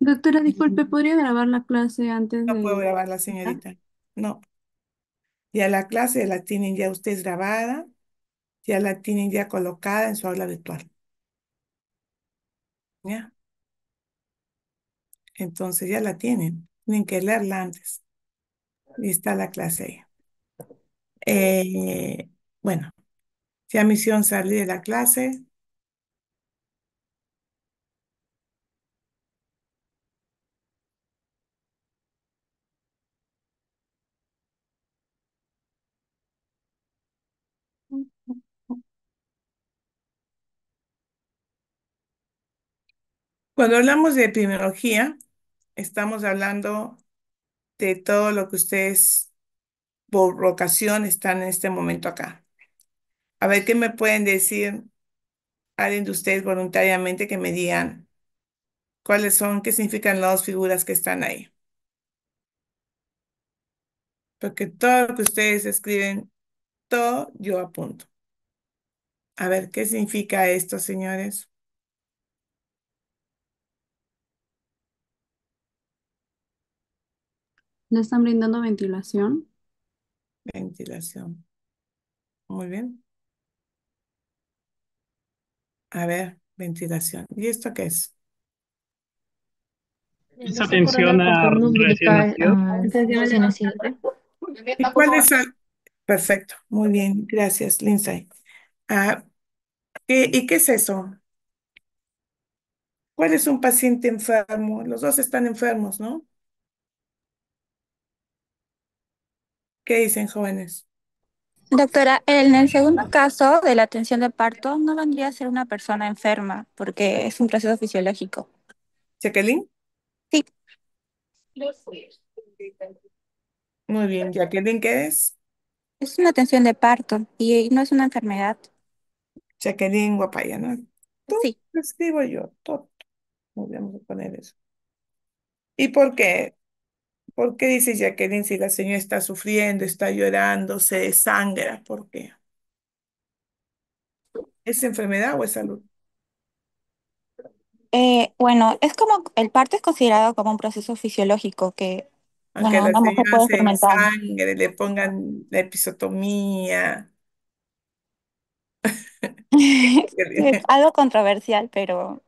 Doctora, disculpe, ¿podría grabar la clase antes No puedo de... grabarla, ¿Ah? señorita. No, ya la clase la tienen ya ustedes grabada, ya la tienen ya colocada en su aula virtual. ¿Ya? Entonces ya la tienen. Tienen que leerla antes. Y está la clase ahí. Eh, bueno, ya misión salir de la clase. Cuando hablamos de epidemiología, estamos hablando de todo lo que ustedes por vocación están en este momento acá. A ver, ¿qué me pueden decir alguien de ustedes voluntariamente que me digan cuáles son, qué significan las dos figuras que están ahí? Porque todo lo que ustedes escriben, todo yo apunto. A ver, ¿qué significa esto, señores? ¿Le están brindando ventilación? Ventilación. Muy bien. A ver, ventilación. ¿Y esto qué es? Es atención a recién nacidos. Recién nacido. ¿Y cuál es el? Perfecto, muy bien, gracias, Lindsay. Ah, ¿y qué es eso? ¿Cuál es un paciente enfermo? Los dos están enfermos, ¿no? ¿Qué dicen, jóvenes? Doctora, en el segundo caso de la atención de parto no vendría a ser una persona enferma porque es un proceso fisiológico. ¿Jacqueline? Sí, Muy bien, Jacqueline, ¿qué es? es una atención de parto y no es una enfermedad. Jacqueline Guapaya, ¿no? Tú, Sí. escribo yo, todo. Vamos a poner eso. ¿Y por qué? ¿Por qué dice Jacqueline si la señora está sufriendo, está llorando, se desangra? ¿Por qué? ¿Es enfermedad o es salud? Bueno, es como el parto es considerado como un proceso fisiológico que, Aunque bueno, la una mujer señora puede se experimentar. desangre, le pongan la episotomía. Es algo controversial, pero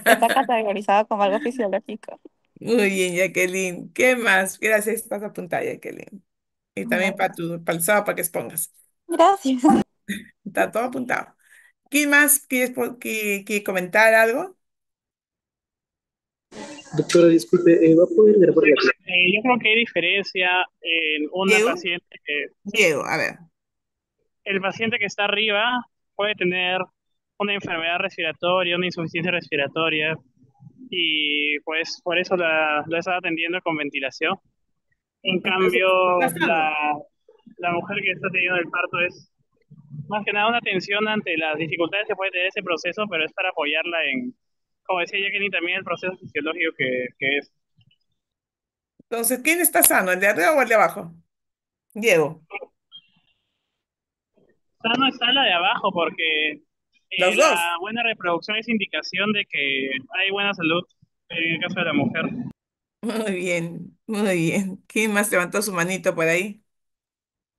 está categorizado como algo fisiológico. Muy bien, Jacqueline. ¿Qué más? Gracias, estás apuntada, Jacqueline. Y también para el sábado para que expongas. Gracias. Está todo apuntado. ¿Quién más quiere comentar algo? Doctora, disculpe, ¿va a poder grabar la clase? Yo creo que hay diferencia en una Diego, paciente que, sí, Diego, a ver. el paciente que está arriba puede tener una enfermedad respiratoria, una insuficiencia respiratoria, y pues por eso la está atendiendo con ventilación. En Entonces, cambio, está sano. la mujer que está teniendo el parto es más que nada una atención ante las dificultades que puede tener ese proceso, pero es para apoyarla en, como decía Jacqueline, también el proceso fisiológico que es. Entonces, ¿quién está sano? ¿El de arriba o el de abajo? Diego. Sano está la de abajo porque Los dos. la buena reproducción es indicación de que hay buena salud en el caso de la mujer. Muy bien, muy bien. ¿Quién más levantó su manito por ahí?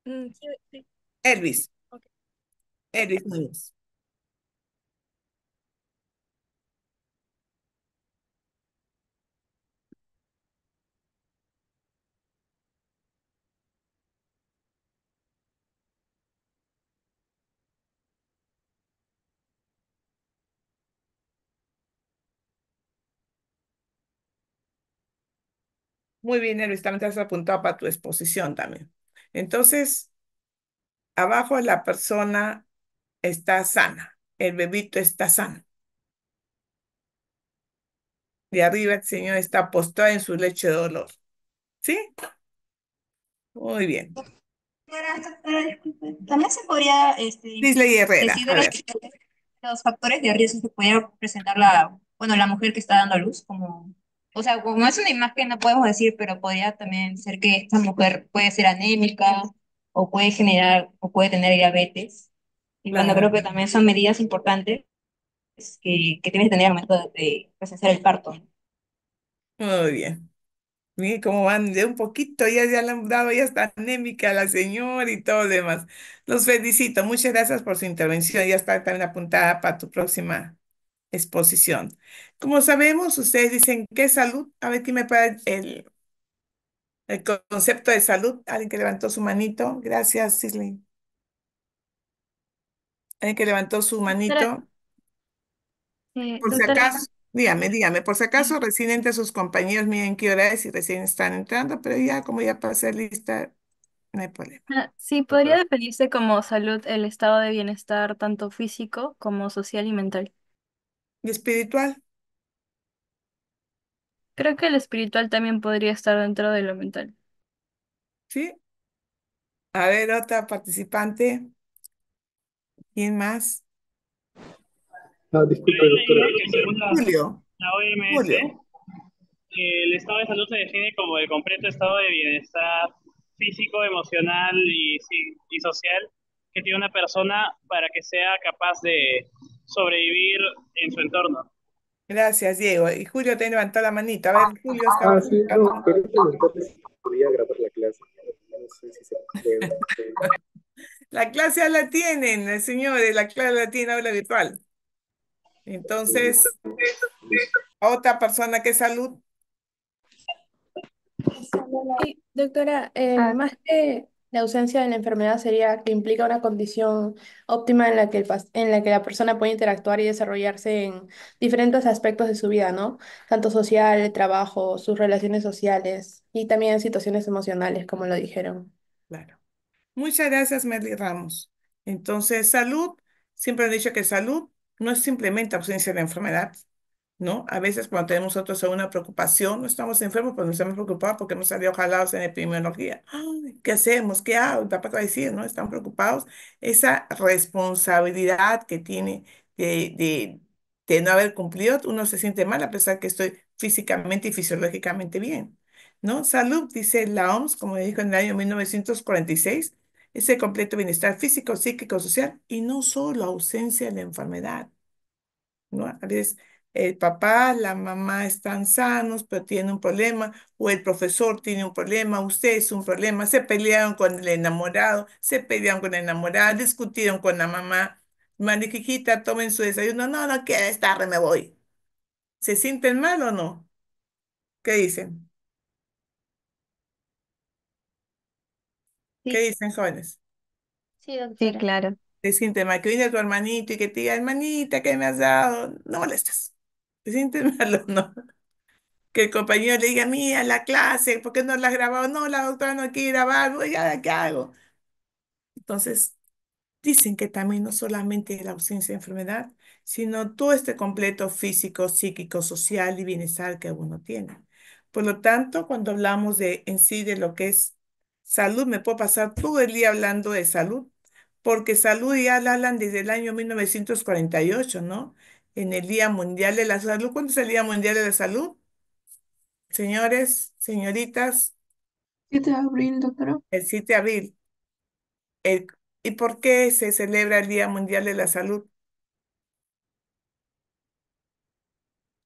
Sí, sí. Elvis. Ok. Elvis Núñez. Muy bien, Elvis, también te has apuntado para tu exposición también. Entonces, abajo la persona está sana, el bebito está sano. Y arriba el señor está postrado en su lecho de dolor. ¿Sí? Muy bien. Disculpe. También se podría Disley Herrera, decir a de ver. los factores de riesgo que pudiera presentar bueno, la mujer que está dando a luz, como, o sea, como es una imagen no podemos decir, pero podría también ser que esta mujer puede ser anémica o puede generar o puede tener diabetes. Y bueno, Claro. creo que también son medidas importantes que tienes que tener al momento de presenciar el parto. Muy bien. Miren cómo van de un poquito, ya le han dado, ya está anémica la señora y todo lo demás. Los felicito. Muchas gracias por su intervención. Ya está también apuntada para tu próxima exposición. Como sabemos, ustedes dicen, ¿qué salud? A ver, ¿quién me puede el concepto de salud? Alguien que levantó su manito. Gracias, Sisley. Alguien que levantó su Doctora, manito. Por si doctora, acaso, dígame, por si acaso, recién entran sus compañeros, miren qué hora es y recién están entrando, pero ya como ya pasé lista, no hay problema. sí, podría definirse como salud el estado de bienestar tanto físico como social y mental. ¿Y espiritual? Creo que el espiritual también podría estar dentro de lo mental. ¿Sí? A ver, otra participante. ¿Quién más? Ah, Pero disculpe, he doctora. leído que según Julio. la OMS, Julio. el estado de salud se define como el completo estado de bienestar físico, emocional y social que tiene una persona para que sea capaz de sobrevivir en su entorno. Gracias, Diego. Y Julio te levantó la manita. A ver, Julio estaba Ah, sí, no, preguntando. quería preguntarle si podía grabar la clase. No sé si se puede. La clase ya la tienen, señores, la clase la tiene aula virtual. Entonces, otra persona que salud. Sí, doctora, Ah, más que la ausencia de la enfermedad sería que implica una condición óptima en la que en la que la persona puede interactuar y desarrollarse en diferentes aspectos de su vida, ¿no? Tanto social, el trabajo, sus relaciones sociales y también en situaciones emocionales, como lo dijeron. Claro. Muchas gracias, Merly Ramos. Entonces, salud, siempre han dicho que salud no es simplemente ausencia de enfermedad, ¿no? A veces cuando tenemos nosotros una preocupación, no estamos enfermos, pero nos estamos preocupados porque hemos salido jalados en epidemiología. Ay, ¿qué hacemos? ¿Qué hago? El papá va a decir, ¿no? Están preocupados. Esa responsabilidad que tiene de, de, de no haber cumplido, uno se siente mal a pesar que estoy físicamente y fisiológicamente bien, ¿no? Salud, dice la OMS, como dijo en el año 1946, es el completo bienestar físico, psíquico, social y no solo ausencia de la enfermedad, ¿no? A veces el papá, la mamá están sanos, pero tienen un problema, o el profesor tiene un problema, usted es un problema, se pelearon con el enamorado, se pelearon con la enamorada, discutieron con la mamá, mariquita, tomen su desayuno, no, no quiero estar, me voy. ¿Se sienten mal o no? ¿Qué dicen? ¿Qué sí, dicen, jóvenes? Sí, sí, doctora. claro. Te sientes mal, que viene tu hermanito y que te diga, hermanita, ¿qué me has dado? No molestas. ¿Te sientes mal o no? Que el compañero le diga, mira, la clase, ¿por qué no la has grabado? No, la doctora no quiere grabar, "Uy, ya, ¿qué hago?" Entonces, dicen que también no solamente la ausencia de enfermedad, sino todo este completo físico, psíquico, social y bienestar que uno tiene. Por lo tanto, cuando hablamos de en sí de lo que es salud, me puedo pasar todo el día hablando de salud, porque salud ya la hablan desde el año 1948, ¿no? En el Día Mundial de la Salud. ¿Cuándo es el Día Mundial de la Salud? Señores, señoritas, 7 de abril, doctora. el 7 de abril. El- ¿Y por qué se celebra el Día Mundial de la Salud?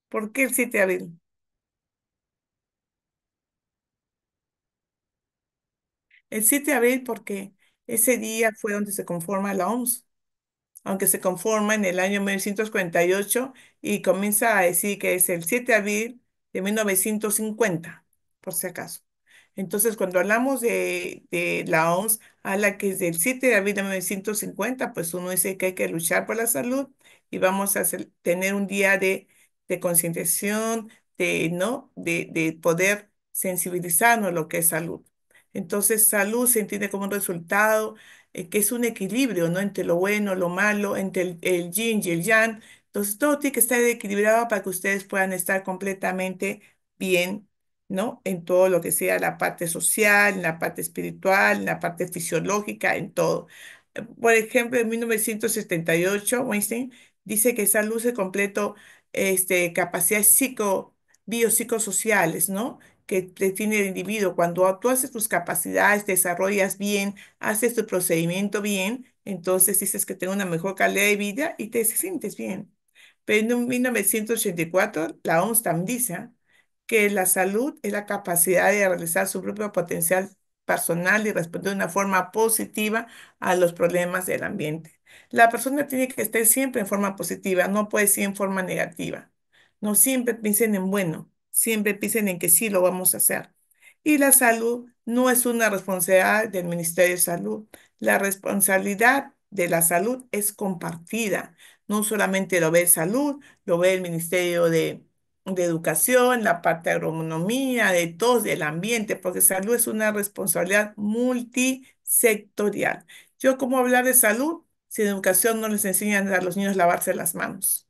¿Por qué el 7 de abril? El 7 de abril porque ese día fue donde se conforma la OMS, aunque se conforma en el año 1948 y comienza a decir que es el 7 de abril de 1950, por si acaso. Entonces, cuando hablamos de la OMS, habla que es del 7 de abril de 1950, pues uno dice que hay que luchar por la salud y vamos a tener un día de concientización, ¿no? De poder sensibilizarnos a lo que es salud. Entonces, salud se entiende como un resultado que es un equilibrio, ¿no? Entre lo bueno, lo malo, entre el yin y el yang. Entonces, todo tiene que estar equilibrado para que ustedes puedan estar completamente bien, ¿no? En todo lo que sea la parte social, en la parte espiritual, en la parte fisiológica, en todo. Por ejemplo, en 1978, Weinstein dice que esa luz de completo capacidades biopsicosociales, ¿no? Que tiene el individuo. Cuando tú haces tus capacidades, desarrollas bien, haces tu procedimiento bien, entonces dices que tengo una mejor calidad de vida y te sientes bien. Pero en 1984, la OMS también dice, ¿ah?, que la salud es la capacidad de realizar su propio potencial personal y responder de una forma positiva a los problemas del ambiente. La persona tiene que estar siempre en forma positiva, no puede ser en forma negativa. No siempre piensen en bueno, siempre piensen en que sí lo vamos a hacer. Y la salud no es una responsabilidad del Ministerio de Salud. La responsabilidad de la salud es compartida. No solamente lo ve salud, lo ve el Ministerio de Educación, la parte de agronomía, de todos, del ambiente, porque salud es una responsabilidad multisectorial. Yo, ¿cómo hablar de salud si en educación no les enseñan a los niños a lavarse las manos?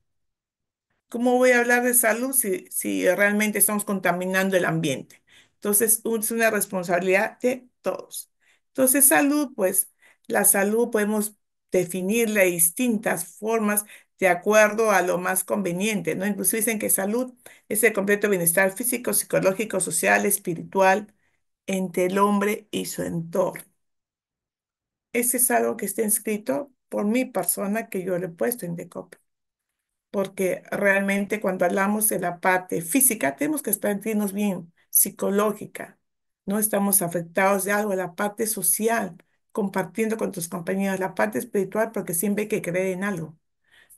¿Cómo voy a hablar de salud si realmente estamos contaminando el ambiente? Entonces, es una responsabilidad de todos. Entonces, salud, pues, la salud podemos definirla de distintas formas de acuerdo a lo más conveniente, ¿no? Incluso dicen que salud es el completo bienestar físico, psicológico, social, espiritual entre el hombre y su entorno. Ese es algo que está inscrito por mi persona que yo le he puesto en Decop, porque realmente cuando hablamos de la parte física tenemos que sentirnos bien, psicológica, no estamos afectados de algo, la parte social, compartiendo con tus compañeros, la parte espiritual, porque siempre hay que creer en algo,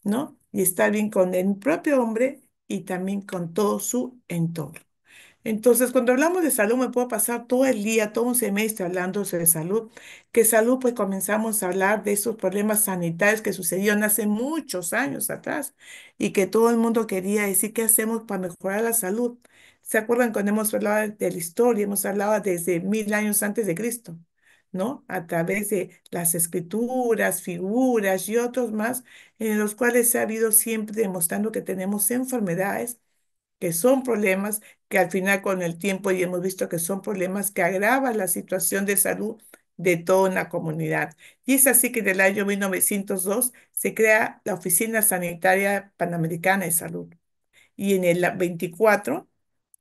¿no? Y estar bien con el propio hombre y también con todo su entorno. Entonces, cuando hablamos de salud, me puedo pasar todo el día, todo un semestre hablando sobre salud, que salud, pues comenzamos a hablar de esos problemas sanitarios que sucedieron hace muchos años atrás y que todo el mundo quería decir qué hacemos para mejorar la salud. ¿Se acuerdan cuando hemos hablado de la historia? Hemos hablado desde 1000 años antes de Cristo, ¿no? A través de las escrituras, figuras y otros más, en los cuales se ha habido siempre demostrando que tenemos enfermedades que son problemas que al final con el tiempo ya hemos visto que son problemas que agravan la situación de salud de toda una comunidad. Y es así que en el año 1902 se crea la Oficina Sanitaria Panamericana de Salud. Y en el 24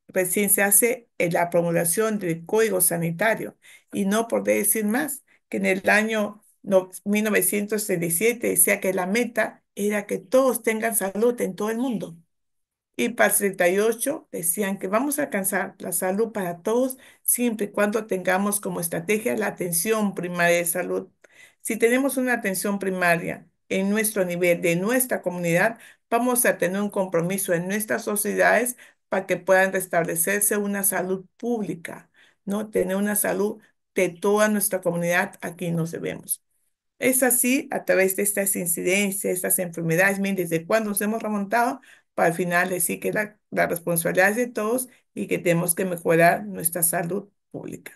recién se hace la promulgación del Código Sanitario. Y no por decir más, que en el año 1967 decía que la meta era que todos tengan salud en todo el mundo. Y para el 38 decían que vamos a alcanzar la salud para todos siempre y cuando tengamos como estrategia la atención primaria de salud. Si tenemos una atención primaria en nuestro nivel de nuestra comunidad, vamos a tener un compromiso en nuestras sociedades para que puedan restablecerse una salud pública, ¿no? Tener una salud de toda nuestra comunidad a quien nos debemos. Es así a través de estas incidencias, estas enfermedades, miren, desde cuándo nos hemos remontado para al final decir que la responsabilidad es de todos y que tenemos que mejorar nuestra salud pública.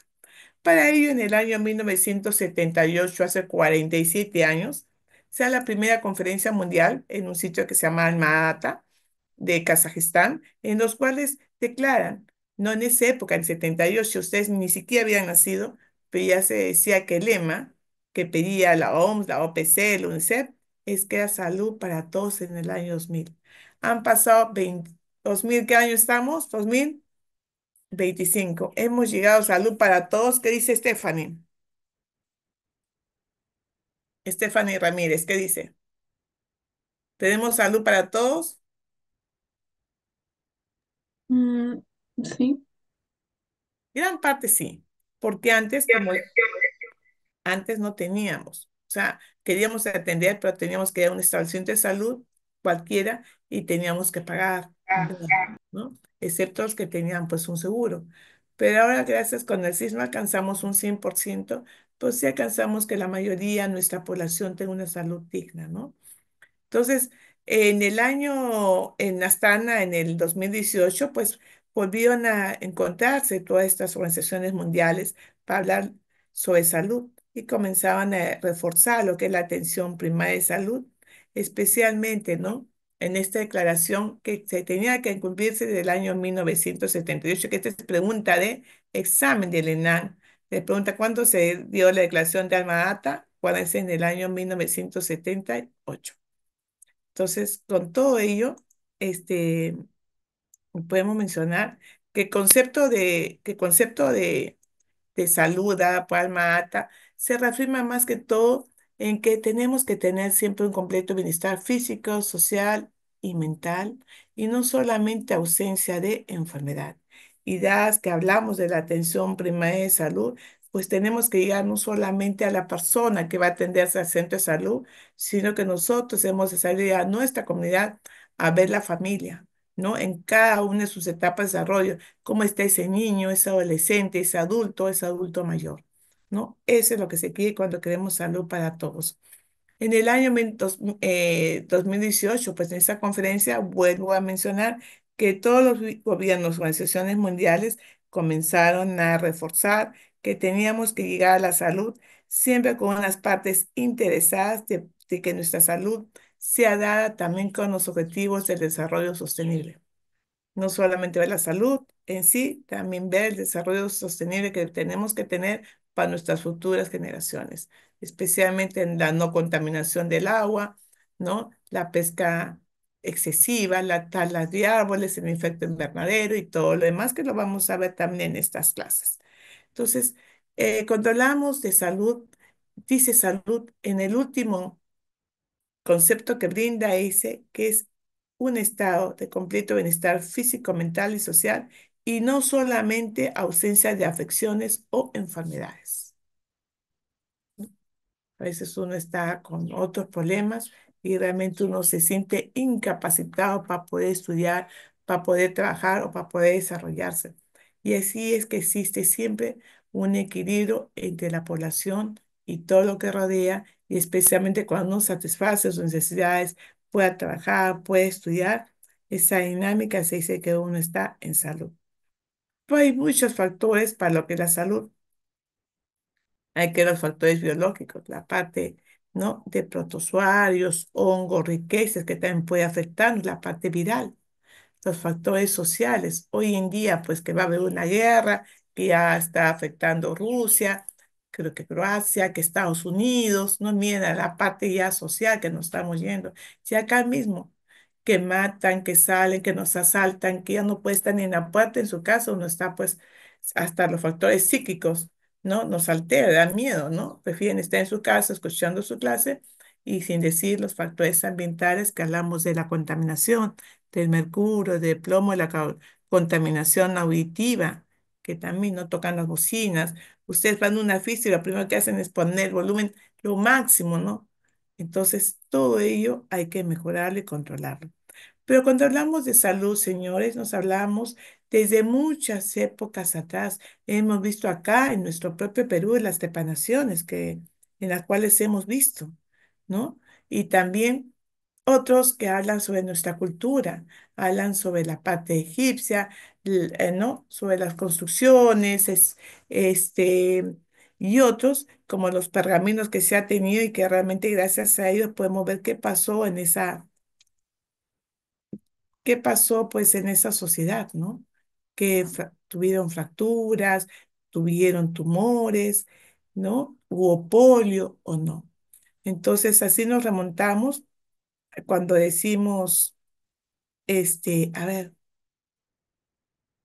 Para ello, en el año 1978, hace 47 años, se da la primera conferencia mundial en un sitio que se llama Alma-Ata de Kazajistán, en los cuales declaran, no en esa época, en 78, ustedes ni siquiera habían nacido, pero ya se decía que el lema que pedía la OMS, la OPC, la UNICEF, es que era salud para todos en el año 2000. Han pasado 2000, ¿qué año estamos? 2025. Hemos llegado a salud para todos. ¿Qué dice Stephanie? Stephanie Ramírez, ¿qué dice? ¿Tenemos salud para todos? Mm, sí. Gran parte sí, porque antes no teníamos. O sea, queríamos atender, pero teníamos que ir a un establecimiento de salud cualquiera y teníamos que pagar, ¿no? Excepto los que tenían pues un seguro. Pero ahora, gracias con el sismo, alcanzamos un 100%, pues sí alcanzamos que la mayoría de nuestra población tenga una salud digna, ¿no? Entonces, en Astana, en el 2018, pues volvieron a encontrarse todas estas organizaciones mundiales para hablar sobre salud y comenzaban a reforzar lo que es la atención primaria de salud, especialmente, ¿no? En esta declaración que se tenía que cumplirse desde el año 1978, que esta es pregunta de examen del ENAN. Le pregunta cuándo se dio la declaración de Alma-Ata, cuál es en el año 1978. Entonces, con todo ello, este, podemos mencionar que el concepto de salud dada por Alma Ata se reafirma más que todo en que tenemos que tener siempre un completo bienestar físico, social y mental, y no solamente ausencia de enfermedad. Y dadas que hablamos de la atención primaria de salud, pues tenemos que llegar no solamente a la persona que va a atenderse al centro de salud, sino que nosotros hemos de salir a nuestra comunidad a ver la familia, ¿no? En cada una de sus etapas de desarrollo, cómo está ese niño, ese adolescente, ese adulto mayor, ¿no? Eso es lo que se quiere cuando queremos salud para todos. En el año 2018, pues en esta conferencia vuelvo a mencionar que todos los gobiernos, organizaciones mundiales comenzaron a reforzar que teníamos que llegar a la salud siempre con unas partes interesadas de que nuestra salud sea dada también con los objetivos del desarrollo sostenible. No solamente ver la salud en sí, también ver el desarrollo sostenible que tenemos que tener para nuestras futuras generaciones, especialmente en la no contaminación del agua, ¿no? La pesca excesiva, la tala de árboles, el efecto invernadero y todo lo demás que lo vamos a ver también en estas clases. Entonces, cuando hablamos de salud, dice salud en el último concepto que brinda ese, que es un estado de completo bienestar físico, mental y social, y no solamente ausencia de afecciones o enfermedades. A veces uno está con otros problemas y realmente uno se siente incapacitado para poder estudiar, para poder trabajar o para poder desarrollarse. Y así es que existe siempre un equilibrio entre la población y todo lo que rodea, y especialmente cuando uno satisface sus necesidades, pueda trabajar, puede estudiar, esa dinámica se dice que uno está en salud. Pero hay muchos factores para lo que es la salud. Hay que los factores biológicos, la parte, ¿no? De protozoarios, hongos, riquezas que también puede afectar la parte viral, los factores sociales. Hoy en día, pues que va a haber una guerra que ya está afectando Rusia, creo que Croacia, que Estados Unidos, no mira la parte ya social que nos estamos yendo. Si acá mismo, que matan, que salen, que nos asaltan, que ya no puede estar ni en la puerta en su casa, uno está pues hasta los factores psíquicos, ¿no? Nos altera, da miedo, ¿no? Prefieren estar en su casa escuchando su clase y sin decir los factores ambientales que hablamos de la contaminación del mercurio, del plomo, de la contaminación auditiva, que también no tocan las bocinas. Ustedes van a una fiesta y lo primero que hacen es poner el volumen lo máximo, ¿no? Entonces, todo ello hay que mejorarlo y controlarlo. Pero cuando hablamos de salud, señores, nos hablamos desde muchas épocas atrás. Hemos visto acá en nuestro propio Perú las trepanaciones en las cuales hemos visto, ¿no? Y también otros que hablan sobre nuestra cultura, hablan sobre la parte egipcia, ¿no? Sobre las construcciones, este, y otros, como los pergaminos que se ha tenido y que realmente gracias a ellos podemos ver qué pasó pues en esa sociedad, ¿no? Que tuvieron fracturas, tuvieron tumores, ¿no? Hubo polio o no. Entonces así nos remontamos cuando decimos, a ver,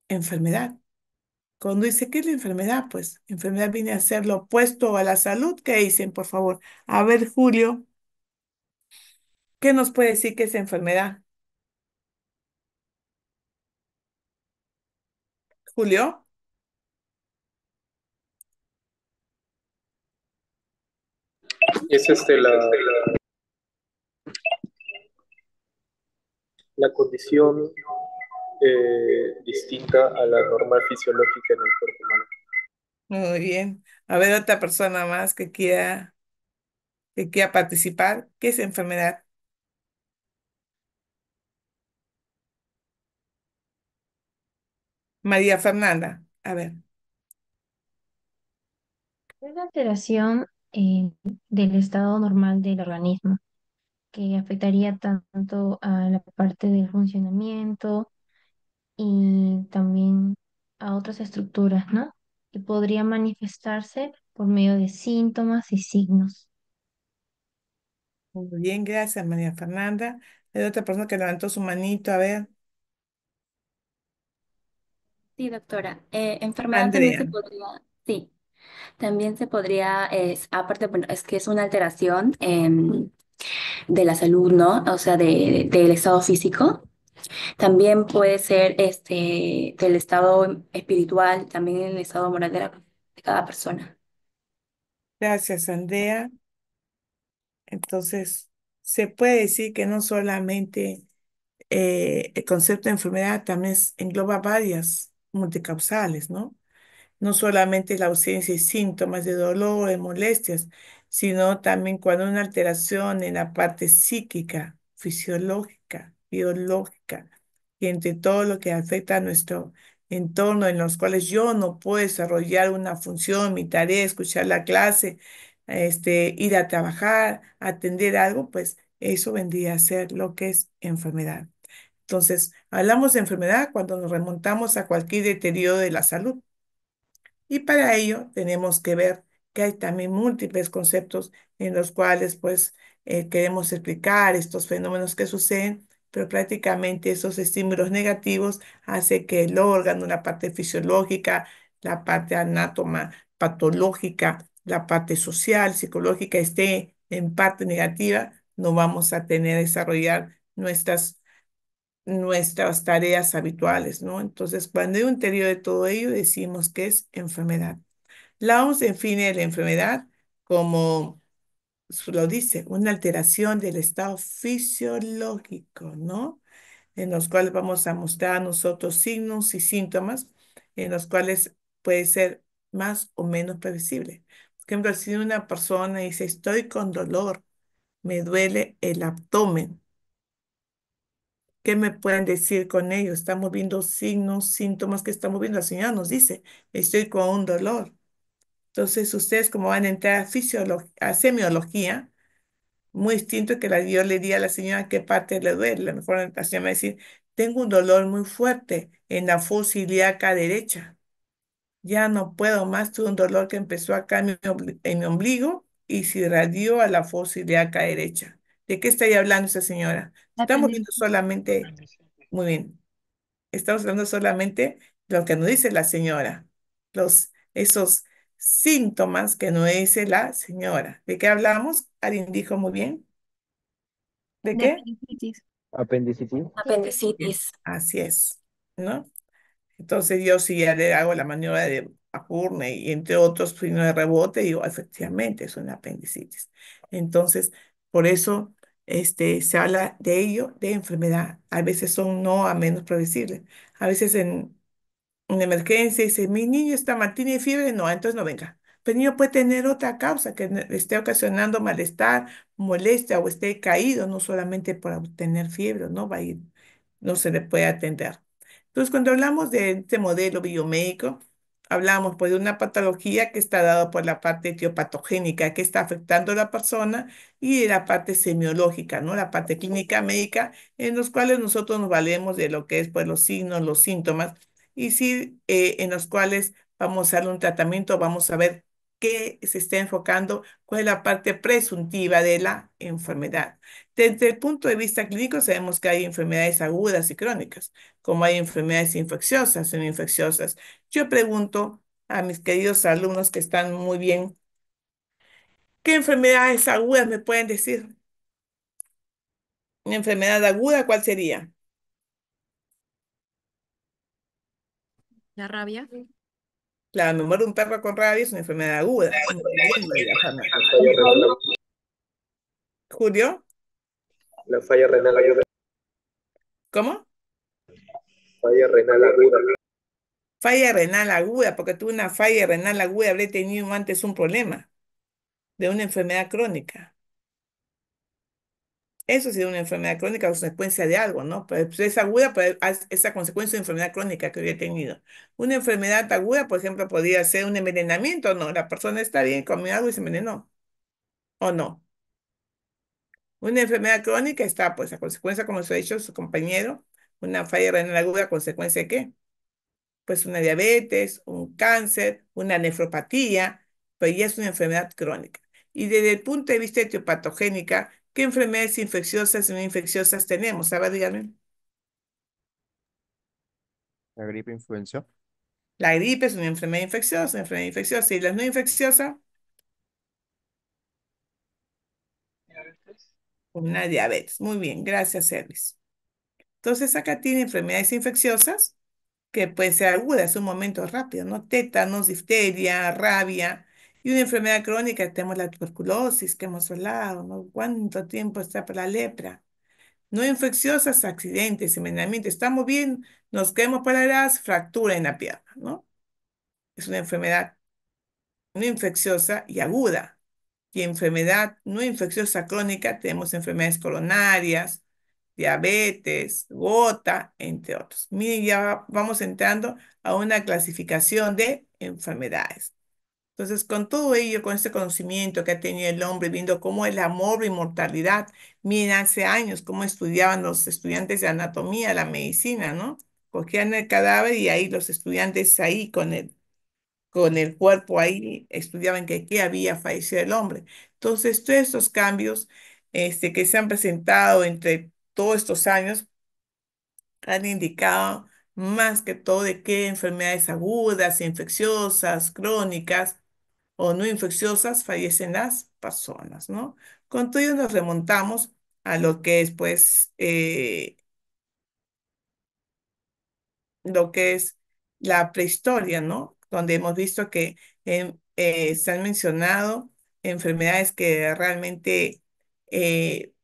enfermedad. Cuando dice, ¿qué es la enfermedad? Pues enfermedad viene a ser lo opuesto a la salud. ¿Qué dicen, por favor? A ver, Julio, ¿qué nos puede decir que es enfermedad? Julio, Es la condición distinta a la normal fisiológica en el cuerpo humano. muy bien. A ver, otra persona más que quiera participar. ¿Qué es enfermedad? María Fernanda, a ver. Es la alteración del estado normal del organismo, que afectaría tanto a la parte del funcionamiento y también a otras estructuras, ¿no? Y podría manifestarse por medio de síntomas y signos. Muy bien, gracias, María Fernanda. Hay otra persona que levantó su manito, a ver. Sí, doctora. Enfermedad también se Andrea. podría, sí, también se podría, aparte, bueno, es que es una alteración de la salud, ¿no? O sea, del estado físico. También puede ser del estado espiritual, también el estado moral de cada persona. Gracias, Andrea. Entonces, se puede decir que no solamente el concepto de enfermedad también engloba varias multicausales, ¿no? No solamente la ausencia de síntomas de dolor, de molestias, sino también cuando hay una alteración en la parte psíquica, fisiológica, biológica, y entre todo lo que afecta a nuestro entorno, en los cuales yo no puedo desarrollar una función, mi tarea, escuchar la clase, ir a trabajar, atender algo, pues eso vendría a ser lo que es enfermedad. Entonces, hablamos de enfermedad cuando nos remontamos a cualquier deterioro de la salud. Y para ello tenemos que ver que hay también múltiples conceptos en los cuales pues queremos explicar estos fenómenos que suceden, pero prácticamente esos estímulos negativos hacen que el órgano, la parte fisiológica, la parte anátoma, patológica, la parte social, psicológica esté en parte negativa, no vamos a tener desarrollar nuestras tareas habituales, ¿no? Entonces, cuando hay un deterioro de todo ello, decimos que es enfermedad. La OMS define la enfermedad como, lo dice, una alteración del estado fisiológico, ¿no? En los cuales vamos a mostrar nosotros signos y síntomas en los cuales puede ser más o menos previsible. Por ejemplo, si una persona dice, estoy con dolor, me duele el abdomen, ¿qué me pueden decir con ello? Estamos viendo signos, síntomas que estamos viendo. La señora nos dice, estoy con un dolor. Entonces, ustedes como van a entrar a a semiología, muy distinto que yo le diga a la señora qué parte le duele. A lo mejor la señora me va a decir, tengo un dolor muy fuerte en la fosa ilíaca derecha. Ya no puedo más, tuve un dolor que empezó acá en mi ombligo y se irradió a la fosa ilíaca derecha. ¿De qué está ahí hablando esa señora? Estamos viendo Apendicitis. solamente, muy bien, estamos hablando solamente de lo que nos dice la señora, esos síntomas que nos dice la señora. ¿De qué hablamos? Alguien dijo muy bien. ¿De De qué? apendicitis. Apendicitis. Bien, Apendicitis. así es, ¿no? Entonces yo sí ya le hago la maniobra de Apurne y entre otros signos de rebote, digo, efectivamente es una apendicitis. Entonces, por eso se habla de ello, de enfermedad. A veces son no a menos previsibles. A veces en una emergencia, dice, mi niño está mal, tiene fiebre, no, entonces no venga. Pero el niño puede tener otra causa que le esté ocasionando malestar, molestia o esté caído, no solamente por tener fiebre, no va a ir, no se le puede atender. Entonces, cuando hablamos de este modelo biomédico, hablamos pues, de una patología que está dada por la parte etiopatogénica que está afectando a la persona y de la parte semiológica, ¿no? La parte clínica médica, en los cuales nosotros nos valemos de lo que es pues, los signos, los síntomas y sí, en los cuales vamos a darle un tratamiento, vamos a ver qué se está enfocando, cuál es la parte presuntiva de la enfermedad. Desde el punto de vista clínico, sabemos que hay enfermedades agudas y crónicas, como hay enfermedades infecciosas o no infecciosas. Yo pregunto a mis queridos alumnos que están muy bien, ¿qué enfermedades agudas me pueden decir? ¿Una enfermedad aguda cuál sería? La rabia. La me muerde un perro con rabia es una enfermedad aguda. Muy bien, María La Fernanda. falla renal, aguda. Julio, La falla renal aguda. ¿cómo? Falla renal aguda. Falla renal aguda, porque tuve una falla renal aguda, habré tenido antes un problema de una enfermedad crónica. Eso sí es una enfermedad crónica, consecuencia de algo, ¿no? Pero pues, es aguda, pero es esa consecuencia de enfermedad crónica que había tenido. Una enfermedad aguda, por ejemplo, podría ser un envenenamiento, ¿no? La persona está bien, comió algo y se envenenó, ¿o no? Una enfermedad crónica está, pues, a consecuencia, como se ha dicho su compañero, una falla renal aguda, ¿a consecuencia de qué? Pues una diabetes, un cáncer, una nefropatía, pero ya es una enfermedad crónica. Y desde el punto de vista etiopatogénica, ¿qué enfermedades infecciosas y no infecciosas tenemos? A ver, díganme. La gripe influenza. La gripe es una enfermedad infecciosa, y las no infecciosas, Diabetes. Una diabetes. Muy bien, gracias, Elvis. Entonces acá tiene enfermedades infecciosas que pueden ser agudas, un momento rápido, ¿no? Tétanos, difteria, rabia. Y una enfermedad crónica, tenemos la tuberculosis que hemos hablado, ¿no? ¿Cuánto tiempo está para la lepra? No infecciosas, accidentes, envenenamiento. Estamos bien, nos caemos para atrás, fractura en la pierna, ¿no? Es una enfermedad no infecciosa y aguda. Y enfermedad no infecciosa crónica, tenemos enfermedades coronarias, diabetes, gota, entre otros. Miren, ya vamos entrando a una clasificación de enfermedades. Entonces, con todo ello, con este conocimiento que ha tenido el hombre, viendo cómo el amor y mortalidad, miren, hace años, cómo estudiaban los estudiantes de anatomía, la medicina, ¿no? Cogían el cadáver y ahí los estudiantes ahí con el cuerpo ahí, estudiaban que qué había fallecido el hombre. Entonces, todos estos cambios que se han presentado entre todos estos años han indicado más que todo de qué enfermedades agudas, infecciosas, crónicas o no infecciosas fallecen las personas, ¿no? Con todo ello nos remontamos a lo que es, pues, lo que es la prehistoria, ¿no? Donde hemos visto que se han mencionado enfermedades que realmente,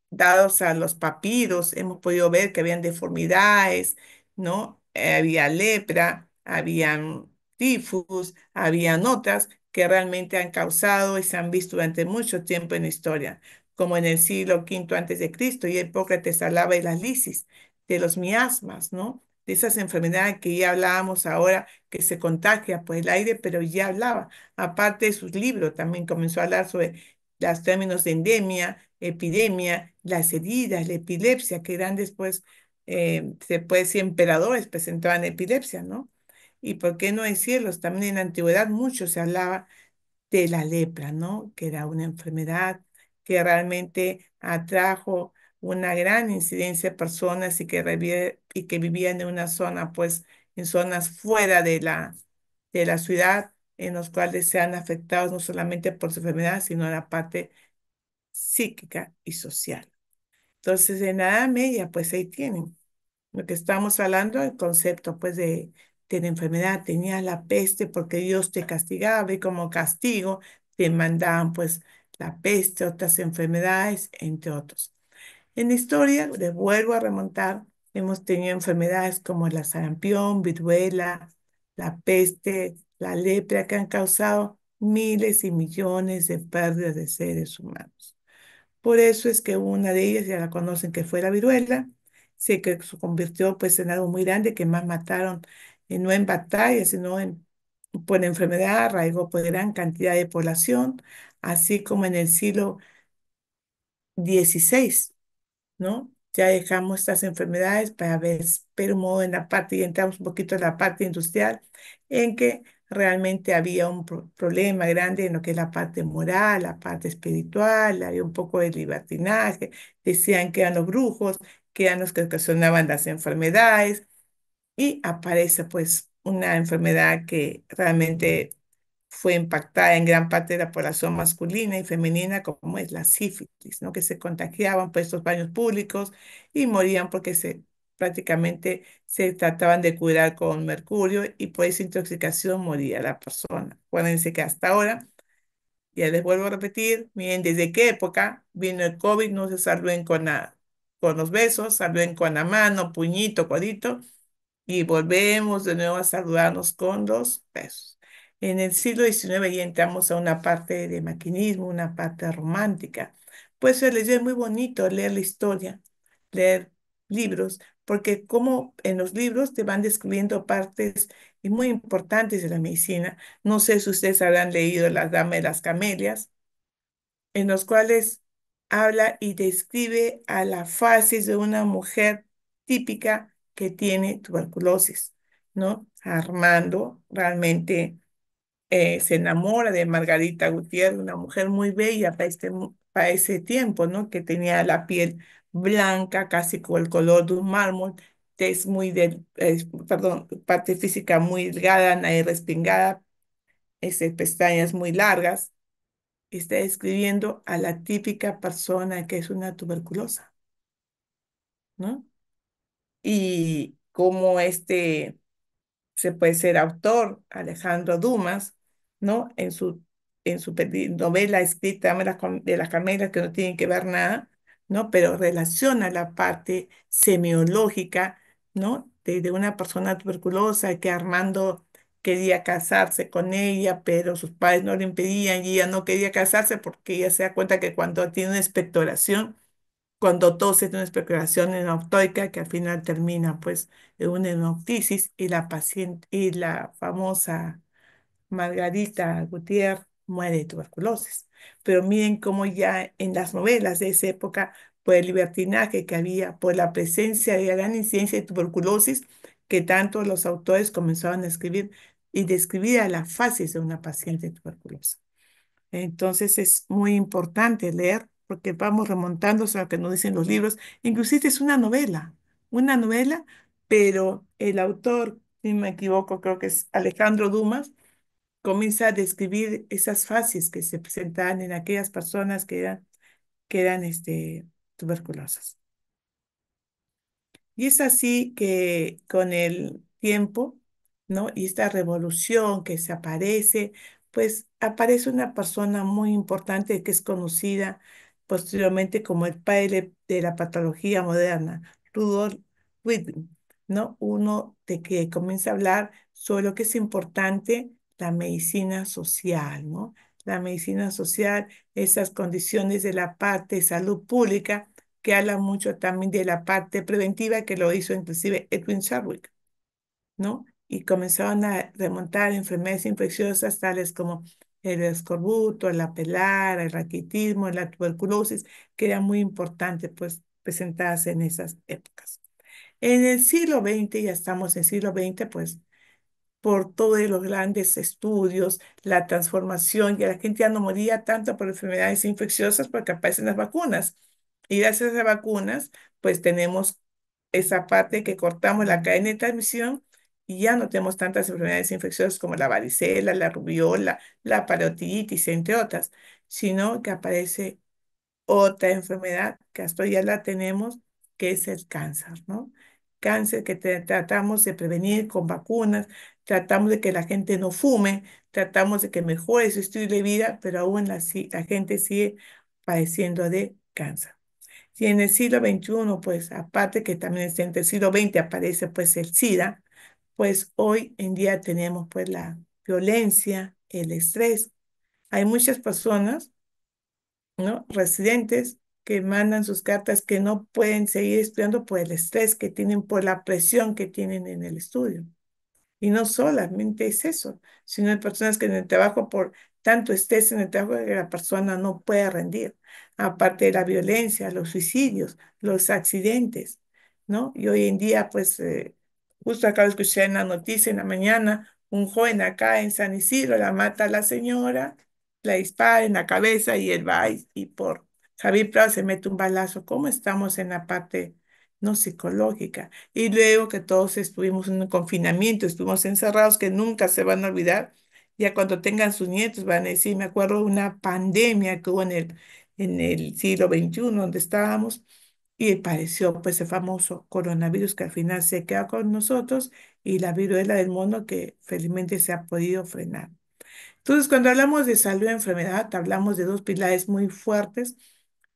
dados a los papiros, hemos podido ver que habían deformidades, ¿no? Había lepra, habían tifus, habían otras que realmente han causado y se han visto durante mucho tiempo en la historia, como en el siglo V antes de Cristo, y Hipócrates hablaba de las lisis, de los miasmas, ¿no? De esas enfermedades que ya hablábamos ahora, que se contagia por el aire, pero ya hablaba. Aparte de sus libros, también comenzó a hablar sobre los términos de endemia, epidemia, las heridas, la epilepsia, que eran después, se puede decir, emperadores presentaban epilepsia, ¿no? Y por qué no decirlos, también en la antigüedad mucho se hablaba de la lepra, ¿no? Que era una enfermedad que realmente atrajo una gran incidencia de personas y que vivían en una zona, pues, en zonas fuera de la ciudad, en los cuales se han afectado no solamente por su enfermedad, sino la parte psíquica y social. Entonces, en la Edad Media, pues ahí tienen. Lo que estamos hablando, el concepto pues de la enfermedad, tenías la peste porque Dios te castigaba y como castigo te mandaban pues la peste, otras enfermedades, entre otros. En la historia, les vuelvo a remontar, hemos tenido enfermedades como la sarampión, viruela, la peste, la lepra que han causado miles y millones de pérdidas de seres humanos. Por eso es que una de ellas, ya la conocen, que fue la viruela, que se convirtió pues en algo muy grande que más mataron, no en batalla, sino por enfermedad, arraigó por gran cantidad de población, así como en el siglo XVI, ¿no? Ya dejamos estas enfermedades para ver, pero un modo en la parte, y entramos un poquito en la parte industrial, en que realmente había un problema grande en lo que es la parte moral, la parte espiritual, había un poco de libertinaje, decían que eran los brujos, que eran los que ocasionaban las enfermedades, y aparece pues una enfermedad que realmente fue impactada en gran parte de la población masculina y femenina, como es la sífilis, ¿no? Que se contagiaban por estos baños públicos y morían porque prácticamente se trataban de curar con mercurio y por esa intoxicación moría la persona. Acuérdense que hasta ahora, ya les vuelvo a repetir, miren desde qué época vino el COVID, no se saluden con los besos, saluden con la mano, puñito, codito, y volvemos de nuevo a saludarnos con los besos. En el siglo XIX ya entramos a una parte de maquinismo, una parte romántica. Pues se les es muy bonito leer la historia, leer libros, porque como en los libros te van descubriendo partes muy importantes de la medicina. No sé si ustedes habrán leído La Dama de las Camelias, en los cuales habla y describe a la fases de una mujer típica que tiene tuberculosis, ¿no? Armando realmente se enamora de Margarita Gutiérrez, una mujer muy bella para ese tiempo, ¿no? Que tenía la piel blanca, casi con el color de un mármol, perdón, parte física muy delgada, nariz respingada, pestañas muy largas está describiendo a la típica persona que es una tuberculosa, ¿no? Y cómo se puede ser autor, Alejandro Dumas, ¿no? En su novela escrita de las Camelas, que no tienen que ver nada, ¿no? Pero relaciona la parte semiológica, ¿no? De una persona tuberculosa que Armando quería casarse con ella, pero sus padres no le impedían y ella no quería casarse porque ella se da cuenta que cuando tiene una expectoración, cuando tose de una especulación enoptoica que al final termina pues en una enoptisis y la paciente y la famosa Margarita Gutiérrez muere de tuberculosis. Pero miren cómo ya en las novelas de esa época, por el libertinaje que había, por la presencia de gran incidencia de tuberculosis, que tanto los autores comenzaban a escribir y describir a la fases de una paciente tuberculosa. Entonces es muy importante leer porque vamos remontándose a lo que nos dicen los libros. Inclusive es una novela, pero el autor, si no me equivoco, creo que es Alejandro Dumas, comienza a describir esas fases que se presentaban en aquellas personas que eran tuberculosas. Y es así que con el tiempo, ¿no? Y esta revolución que se aparece, pues aparece una persona muy importante que es conocida posteriormente como el padre de la patología moderna, Rudolf Wilhelm, ¿no? Uno de que comienza a hablar sobre lo que es importante la medicina social, ¿no? La medicina social, esas condiciones de la parte de salud pública que habla mucho también de la parte preventiva, que lo hizo inclusive Edwin Chadwick, ¿no? Y comenzaron a remontar enfermedades infecciosas tales como el escorbuto, la pelara, el raquitismo, la tuberculosis, que eran muy importantes, pues, presentadas en esas épocas. En el siglo XX, ya estamos en el siglo XX, pues por todos los grandes estudios, la transformación, y la gente ya no moría tanto por enfermedades infecciosas porque aparecen las vacunas. Y gracias a las vacunas, pues tenemos esa parte que cortamos la cadena de transmisión y ya no tenemos tantas enfermedades infecciosas como la varicela, la rubiola, la parotiditis, entre otras, sino que aparece otra enfermedad que hasta hoy ya la tenemos, que es el cáncer, ¿no? Cáncer que tratamos de prevenir con vacunas, tratamos de que la gente no fume, tratamos de que mejore su estilo de vida, pero aún la gente sigue padeciendo de cáncer. Y en el siglo XXI, pues aparte que también en el siglo XX aparece pues el SIDA, pues hoy en día tenemos pues la violencia, el estrés. Hay muchas personas, ¿no? Residentes que mandan sus cartas que no pueden seguir estudiando por el estrés que tienen, por la presión que tienen en el estudio. Y no solamente es eso, sino hay personas que en el trabajo, por tanto estrés en el trabajo, que la persona no puede rendir. Aparte de la violencia, los suicidios, los accidentes, ¿no? Y hoy en día, pues, justo acabo de escuchar en la noticia en la mañana, un joven acá en San Isidro la mata a la señora, la dispara en la cabeza y él va y por Javier Prado se mete un balazo. ¿Cómo estamos en la parte no psicológica? Y luego que todos estuvimos en un confinamiento, estuvimos encerrados, que nunca se van a olvidar, ya cuando tengan sus nietos van a decir, me acuerdo de una pandemia que hubo en el siglo XXI donde estábamos, y apareció pues el famoso coronavirus que al final se queda con nosotros y la viruela del mono que felizmente se ha podido frenar. Entonces, cuando hablamos de salud y enfermedad, hablamos de dos pilares muy fuertes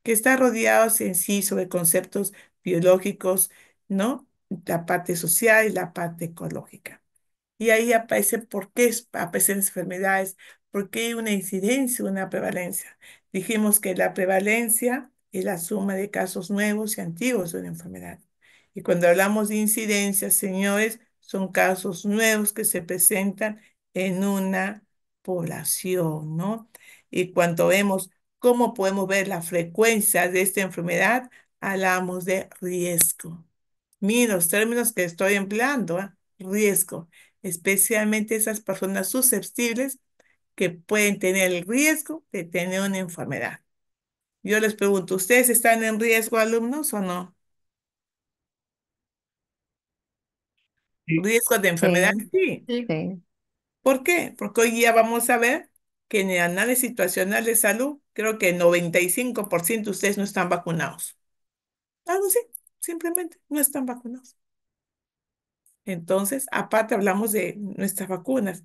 que están rodeados en sí sobre conceptos biológicos, ¿no? La parte social y la parte ecológica. Y ahí aparece por qué aparecen enfermedades, por qué hay una incidencia, una prevalencia. Dijimos que la prevalencia es la suma de casos nuevos y antiguos de una enfermedad. Y cuando hablamos de incidencia, señores, son casos nuevos que se presentan en una población, ¿no? Y cuando vemos cómo podemos ver la frecuencia de esta enfermedad, hablamos de riesgo. Miren los términos que estoy empleando, ¿ah? Riesgo, especialmente esas personas susceptibles que pueden tener el riesgo de tener una enfermedad. Yo les pregunto, ¿ustedes están en riesgo, alumnos, o no? Sí. ¿Riesgo de enfermedad? Sí, Sí. Sí. sí. ¿Por qué? Porque hoy día vamos a ver que en el análisis situacional de salud, creo que el 95% de ustedes no están vacunados. Algo así, simplemente no están vacunados. Entonces, aparte hablamos de nuestras vacunas,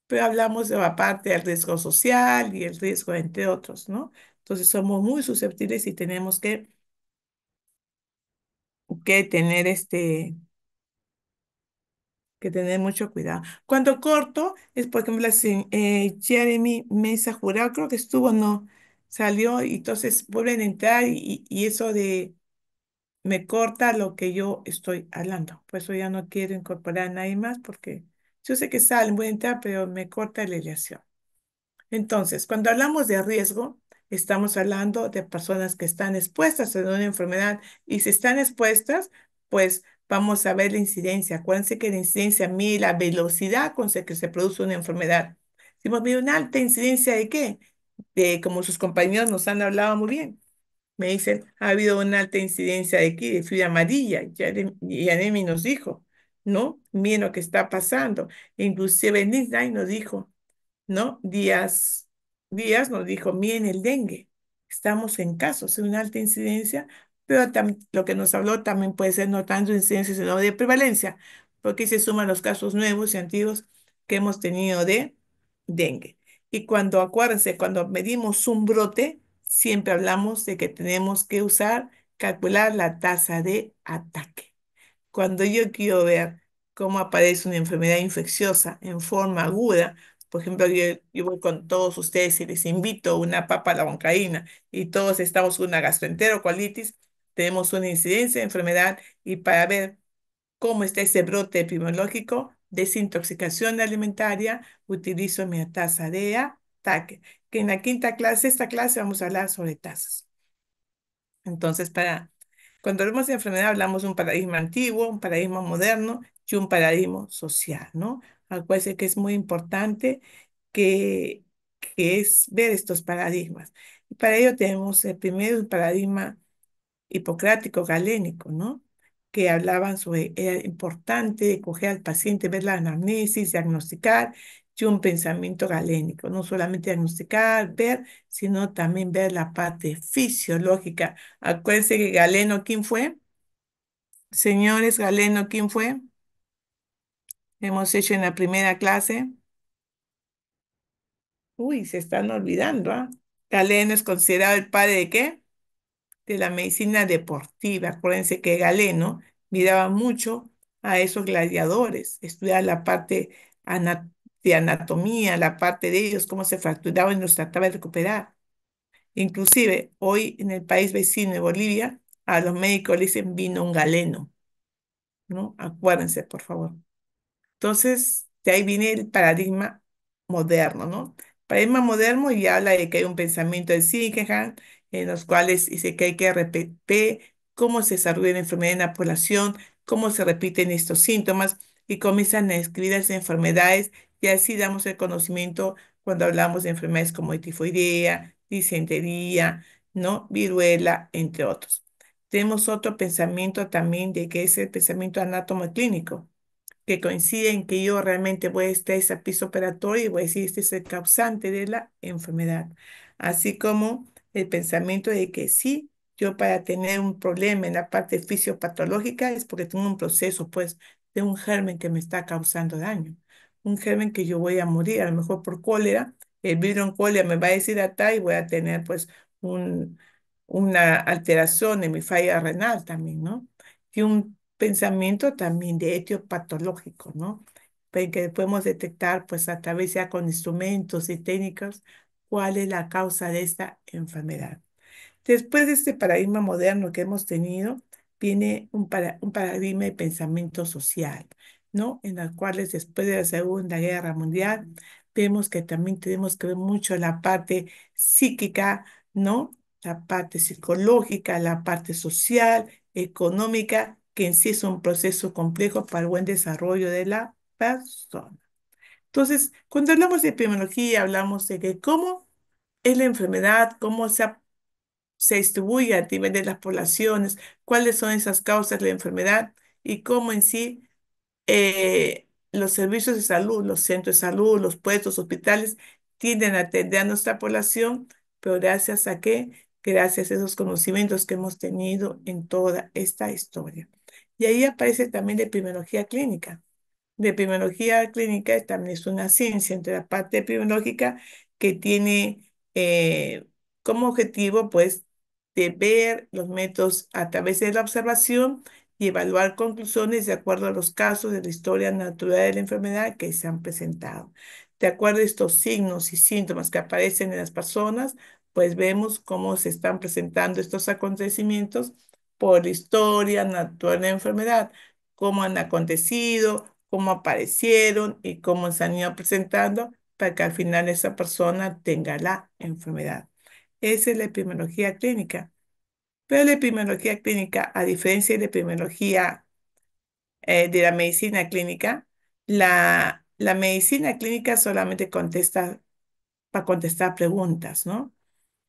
pero hablamos de aparte del riesgo social y el riesgo entre otros, ¿no? Entonces, somos muy susceptibles y tenemos que tener que tener mucho cuidado. Cuando corto es, por ejemplo, Jeremy Mesa Jurado, creo que estuvo, no, salió y entonces vuelven a entrar y eso de me corta lo que yo estoy hablando. Por eso ya no quiero incorporar a nadie más porque yo sé que salen, voy a entrar, pero me corta la ileación. Entonces, cuando hablamos de riesgo, estamos hablando de personas que están expuestas a una enfermedad y si están expuestas, pues vamos a ver la incidencia. Acuérdense que la incidencia mide la velocidad con la que se produce una enfermedad. Si hemos visto una alta incidencia de qué, de como sus compañeros nos han hablado muy bien. Me dicen, ha habido una alta incidencia de aquí, de fiebre amarilla. Y Anemi nos dijo, ¿no? Miren lo que está pasando. Inclusive Nisnay nos dijo, ¿no? Díaz nos dijo, miren el dengue, estamos en casos de una alta incidencia, pero lo que nos habló también puede ser no tanto de incidencia, sino de prevalencia, porque se suman los casos nuevos y antiguos que hemos tenido de dengue. Y cuando, acuérdense, cuando medimos un brote, siempre hablamos de que tenemos que calcular la tasa de ataque. Cuando yo quiero ver cómo aparece una enfermedad infecciosa en forma aguda, por ejemplo, yo voy con todos ustedes y les invito una papa a la huancaína y todos estamos con una gastroenterocolitis, tenemos una incidencia de enfermedad y para ver cómo está ese brote epidemiológico, desintoxicación alimentaria, utilizo mi tasa de ataque, que en la quinta clase, esta clase vamos a hablar sobre tasas. Entonces, cuando hablamos de enfermedad, hablamos de un paradigma antiguo, un paradigma moderno y un paradigma social, ¿no? Acuérdense que es muy importante que, que es ver estos paradigmas. Y para ello tenemos el primero, paradigma hipocrático galénico, ¿no? Que hablaban sobre, era importante coger al paciente, ver la anamnesis, diagnosticar, y un pensamiento galénico, no solamente diagnosticar, ver, sino también ver la parte fisiológica. Acuérdense que Galeno, ¿quién fue? Señores, Galeno, ¿quién fue? Hemos hecho en la primera clase. Uy, se están olvidando, ¿ah? Galeno es considerado el padre de ¿qué? De la medicina deportiva. Acuérdense que Galeno miraba mucho a esos gladiadores, estudiaba la parte de anatomía, la parte de ellos, cómo se fracturaban y los trataba de recuperar. Inclusive hoy en el país vecino de Bolivia, a los médicos le dicen vino un galeno, ¿no? Acuérdense, por favor. Entonces, de ahí viene el paradigma moderno, ¿no? Paradigma moderno ya habla de que hay un pensamiento de Singerhand, en los cuales dice que hay que repetir cómo se desarrolla la enfermedad en la población, cómo se repiten estos síntomas y comienzan a describir las enfermedades y así damos el conocimiento cuando hablamos de enfermedades como tifoidea, disentería, ¿no? Viruela, entre otros. Tenemos otro pensamiento también de que es el pensamiento anátomo clínico que coinciden que yo realmente voy a estar ese piso operatorio y voy a decir, este es el causante de la enfermedad. Así como el pensamiento de que sí, yo para tener un problema en la parte fisiopatológica es porque tengo un proceso, pues, de un germen que me está causando daño. Un germen que yo voy a morir, a lo mejor por cólera, el virus en cólera me va a deshidratar y voy a tener, pues, un, una alteración en mi falla renal también, ¿no? Y un pensamiento también de etiopatológico, ¿no? Que podemos detectar, pues, a través ya con instrumentos y técnicas, cuál es la causa de esta enfermedad. Después de este paradigma moderno que hemos tenido, viene un paradigma de pensamiento social, ¿no? En las cuales después de la Segunda Guerra Mundial, vemos que también tenemos que ver mucho la parte psíquica, ¿no? La parte psicológica, la parte social, económica, que en sí es un proceso complejo para el buen desarrollo de la persona. Entonces, cuando hablamos de epidemiología, hablamos de que cómo es la enfermedad, cómo se distribuye a nivel de las poblaciones, cuáles son esas causas de la enfermedad y cómo en sí los servicios de salud, los centros de salud, los puestos, hospitales, tienden a atender a nuestra población, pero ¿gracias a qué? Gracias a esos conocimientos que hemos tenido en toda esta historia. Y ahí aparece también la epidemiología clínica. De epidemiología clínica también es una ciencia entre la parte epidemiológica que tiene como objetivo, pues, de ver los métodos a través de la observación y evaluar conclusiones de acuerdo a los casos de la historia natural de la enfermedad que se han presentado. De acuerdo a estos signos y síntomas que aparecen en las personas, pues vemos cómo se están presentando estos acontecimientos por la historia natural de la enfermedad, cómo han acontecido, cómo aparecieron y cómo se han ido presentando para que al final esa persona tenga la enfermedad. Esa es la epidemiología clínica. Pero la epidemiología clínica, a diferencia de la epidemiología de la medicina clínica, la medicina clínica solamente contesta para contestar preguntas, ¿no?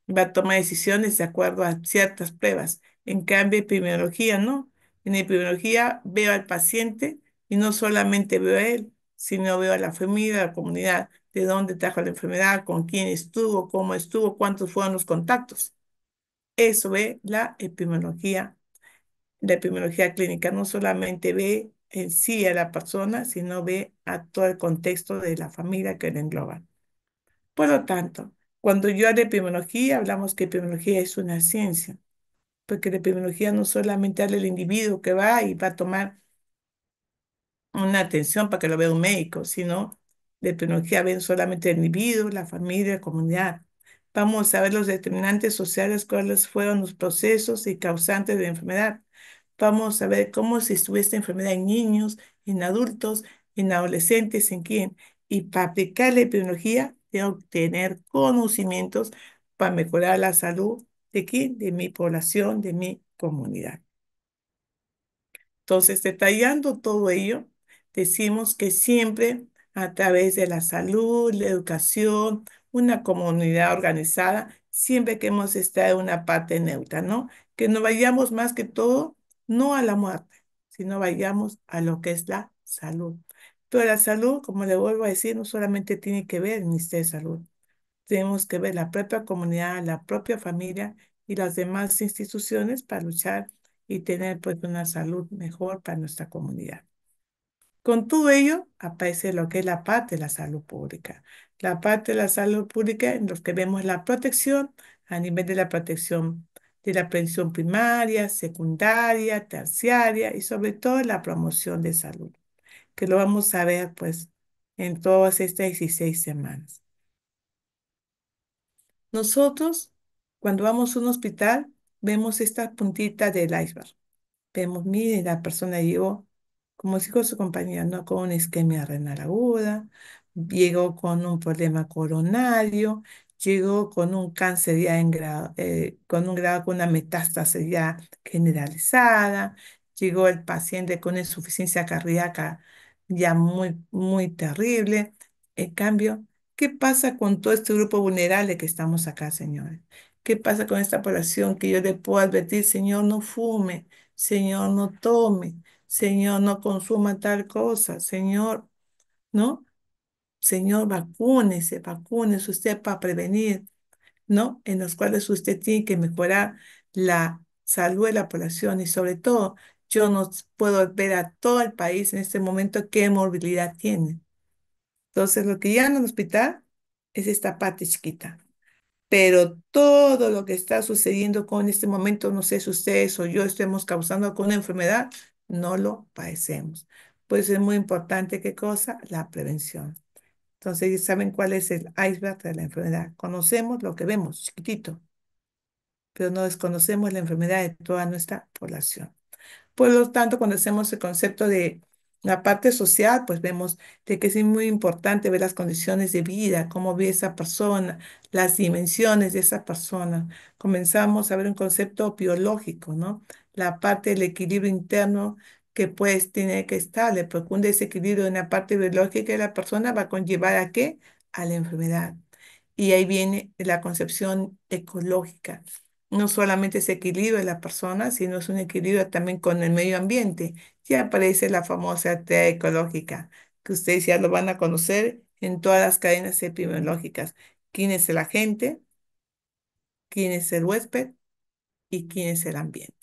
Va a tomar decisiones de acuerdo a ciertas pruebas. En cambio, epidemiología no. En epidemiología veo al paciente y no solamente veo a él, sino veo a la familia, a la comunidad, de dónde trajo la enfermedad, con quién estuvo, cuántos fueron los contactos. Eso ve la epidemiología clínica. No solamente ve en sí a la persona, sino ve a todo el contexto de la familia que le engloba. Por lo tanto, cuando yo hablo de epidemiología, hablamos que epidemiología es una ciencia, porque la epidemiología no solamente habla del individuo que va y va a tomar una atención para que lo vea un médico, sino la epidemiología ve solamente el individuo, la familia, la comunidad. Vamos a ver los determinantes sociales, cuáles fueron los procesos y causantes de la enfermedad. Vamos a ver cómo se estuvo esta enfermedad en niños, en adultos, en adolescentes, en quién. Y para aplicar la epidemiología, tengo que tener conocimientos para mejorar la salud de quién, de mi población, de mi comunidad. Entonces, detallando todo ello, decimos que siempre a través de la salud, la educación, una comunidad organizada, siempre que hemos estado en una parte neutra, ¿no? Que no vayamos más que todo, no a la muerte, sino vayamos a lo que es la salud. Pero la salud, como le vuelvo a decir, no solamente tiene que ver el Ministerio de Salud, tenemos que ver la propia comunidad, la propia familia y las demás instituciones para luchar y tener pues una salud mejor para nuestra comunidad. Con todo ello aparece lo que es la parte de la salud pública. La parte de la salud pública en los que vemos la protección a nivel de la protección de la prevención primaria, secundaria, terciaria y sobre todo la promoción de salud, que lo vamos a ver pues en todas estas 16 semanas. Nosotros, cuando vamos a un hospital, vemos esta puntita del iceberg. Vemos, mire, la persona llegó, como dijo su compañera, ¿no? Con una isquemia renal aguda, llegó con un problema coronario, llegó con un cáncer ya en grado, con un grado, con una metástasis ya generalizada, llegó el paciente con insuficiencia cardíaca ya muy, muy terrible. En cambio, ¿qué pasa con todo este grupo vulnerable que estamos acá, señores? ¿Qué pasa con esta población que yo le puedo advertir, señor, no fume? Señor, no tome, Señor, no consuma tal cosa, Señor, ¿no? Señor, vacúnese usted para prevenir, ¿no? En los cuales usted tiene que mejorar la salud de la población y sobre todo, yo no puedo ver a todo el país en este momento qué morbilidad tiene. Entonces, lo que ya en el hospital es esta parte chiquita. Pero todo lo que está sucediendo con este momento, no sé si ustedes o yo estemos causando con una enfermedad, no lo padecemos. Pues es muy importante, ¿qué cosa? La prevención. Entonces, ¿ya saben cuál es el iceberg de la enfermedad? Conocemos lo que vemos, chiquitito, pero no desconocemos la enfermedad de toda nuestra población. Por lo tanto, cuando hacemos el concepto de la parte social, pues vemos de que es muy importante ver las condiciones de vida, cómo vive esa persona, las dimensiones de esa persona. Comenzamos a ver un concepto biológico, ¿no? La parte del equilibrio interno que pues tiene que estar, le procura un desequilibrio en la parte biológica de la persona va a conllevar ¿a qué? A la enfermedad. Y ahí viene la concepción ecológica. No solamente es equilibrio de la persona, sino es un equilibrio también con el medio ambiente. Ya aparece la famosa tea ecológica, que ustedes ya lo van a conocer en todas las cadenas epidemiológicas. ¿Quién es el agente? ¿Quién es el huésped? ¿Y quién es el ambiente?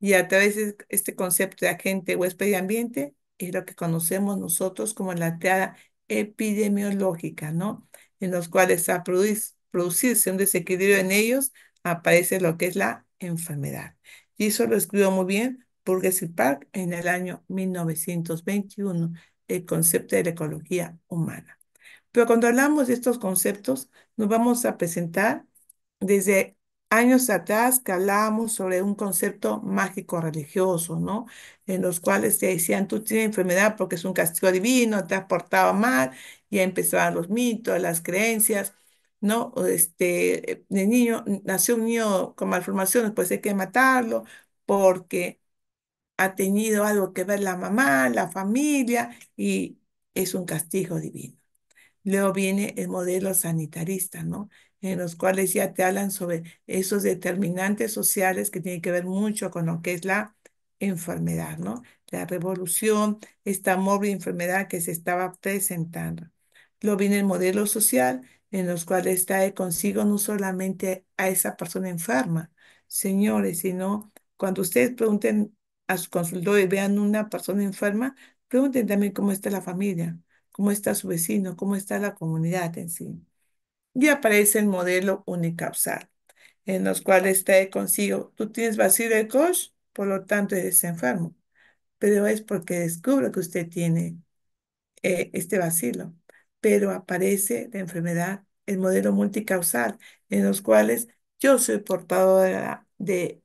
Y a través de este concepto de agente, huésped y ambiente, es lo que conocemos nosotros como la triada epidemiológica, ¿no? En los cuales a producirse un desequilibrio en ellos, aparece lo que es la enfermedad. Y eso lo escribió muy bien Burgess y Park en el año 1921, el concepto de la ecología humana. Pero cuando hablamos de estos conceptos, nos vamos a presentar desde años atrás que hablábamos sobre un concepto mágico religioso, ¿no? En los cuales te decían, tú tienes enfermedad porque es un castigo divino, te has portado mal, y empezaban los mitos, las creencias, ¿no? De niño, nació un niño con malformaciones, pues hay que matarlo porque ha tenido algo que ver la mamá, la familia, y es un castigo divino. Luego viene el modelo sanitarista, ¿no? En los cuales ya te hablan sobre esos determinantes sociales que tienen que ver mucho con lo que es la enfermedad, ¿no? La revolución, esta móvil enfermedad que se estaba presentando. Luego viene el modelo social, en los cuales trae consigo no solamente a esa persona enferma, señores, sino cuando ustedes pregunten a su consultorio y vean una persona enferma, pregunten también cómo está la familia, cómo está su vecino, cómo está la comunidad en sí. Y aparece el modelo unicausal, en los cuales trae consigo, tú tienes bacilo de Koch, por lo tanto eres enfermo, pero es porque descubre que usted tiene este bacilo, pero aparece la enfermedad, el modelo multicausal, en los cuales yo soy portadora de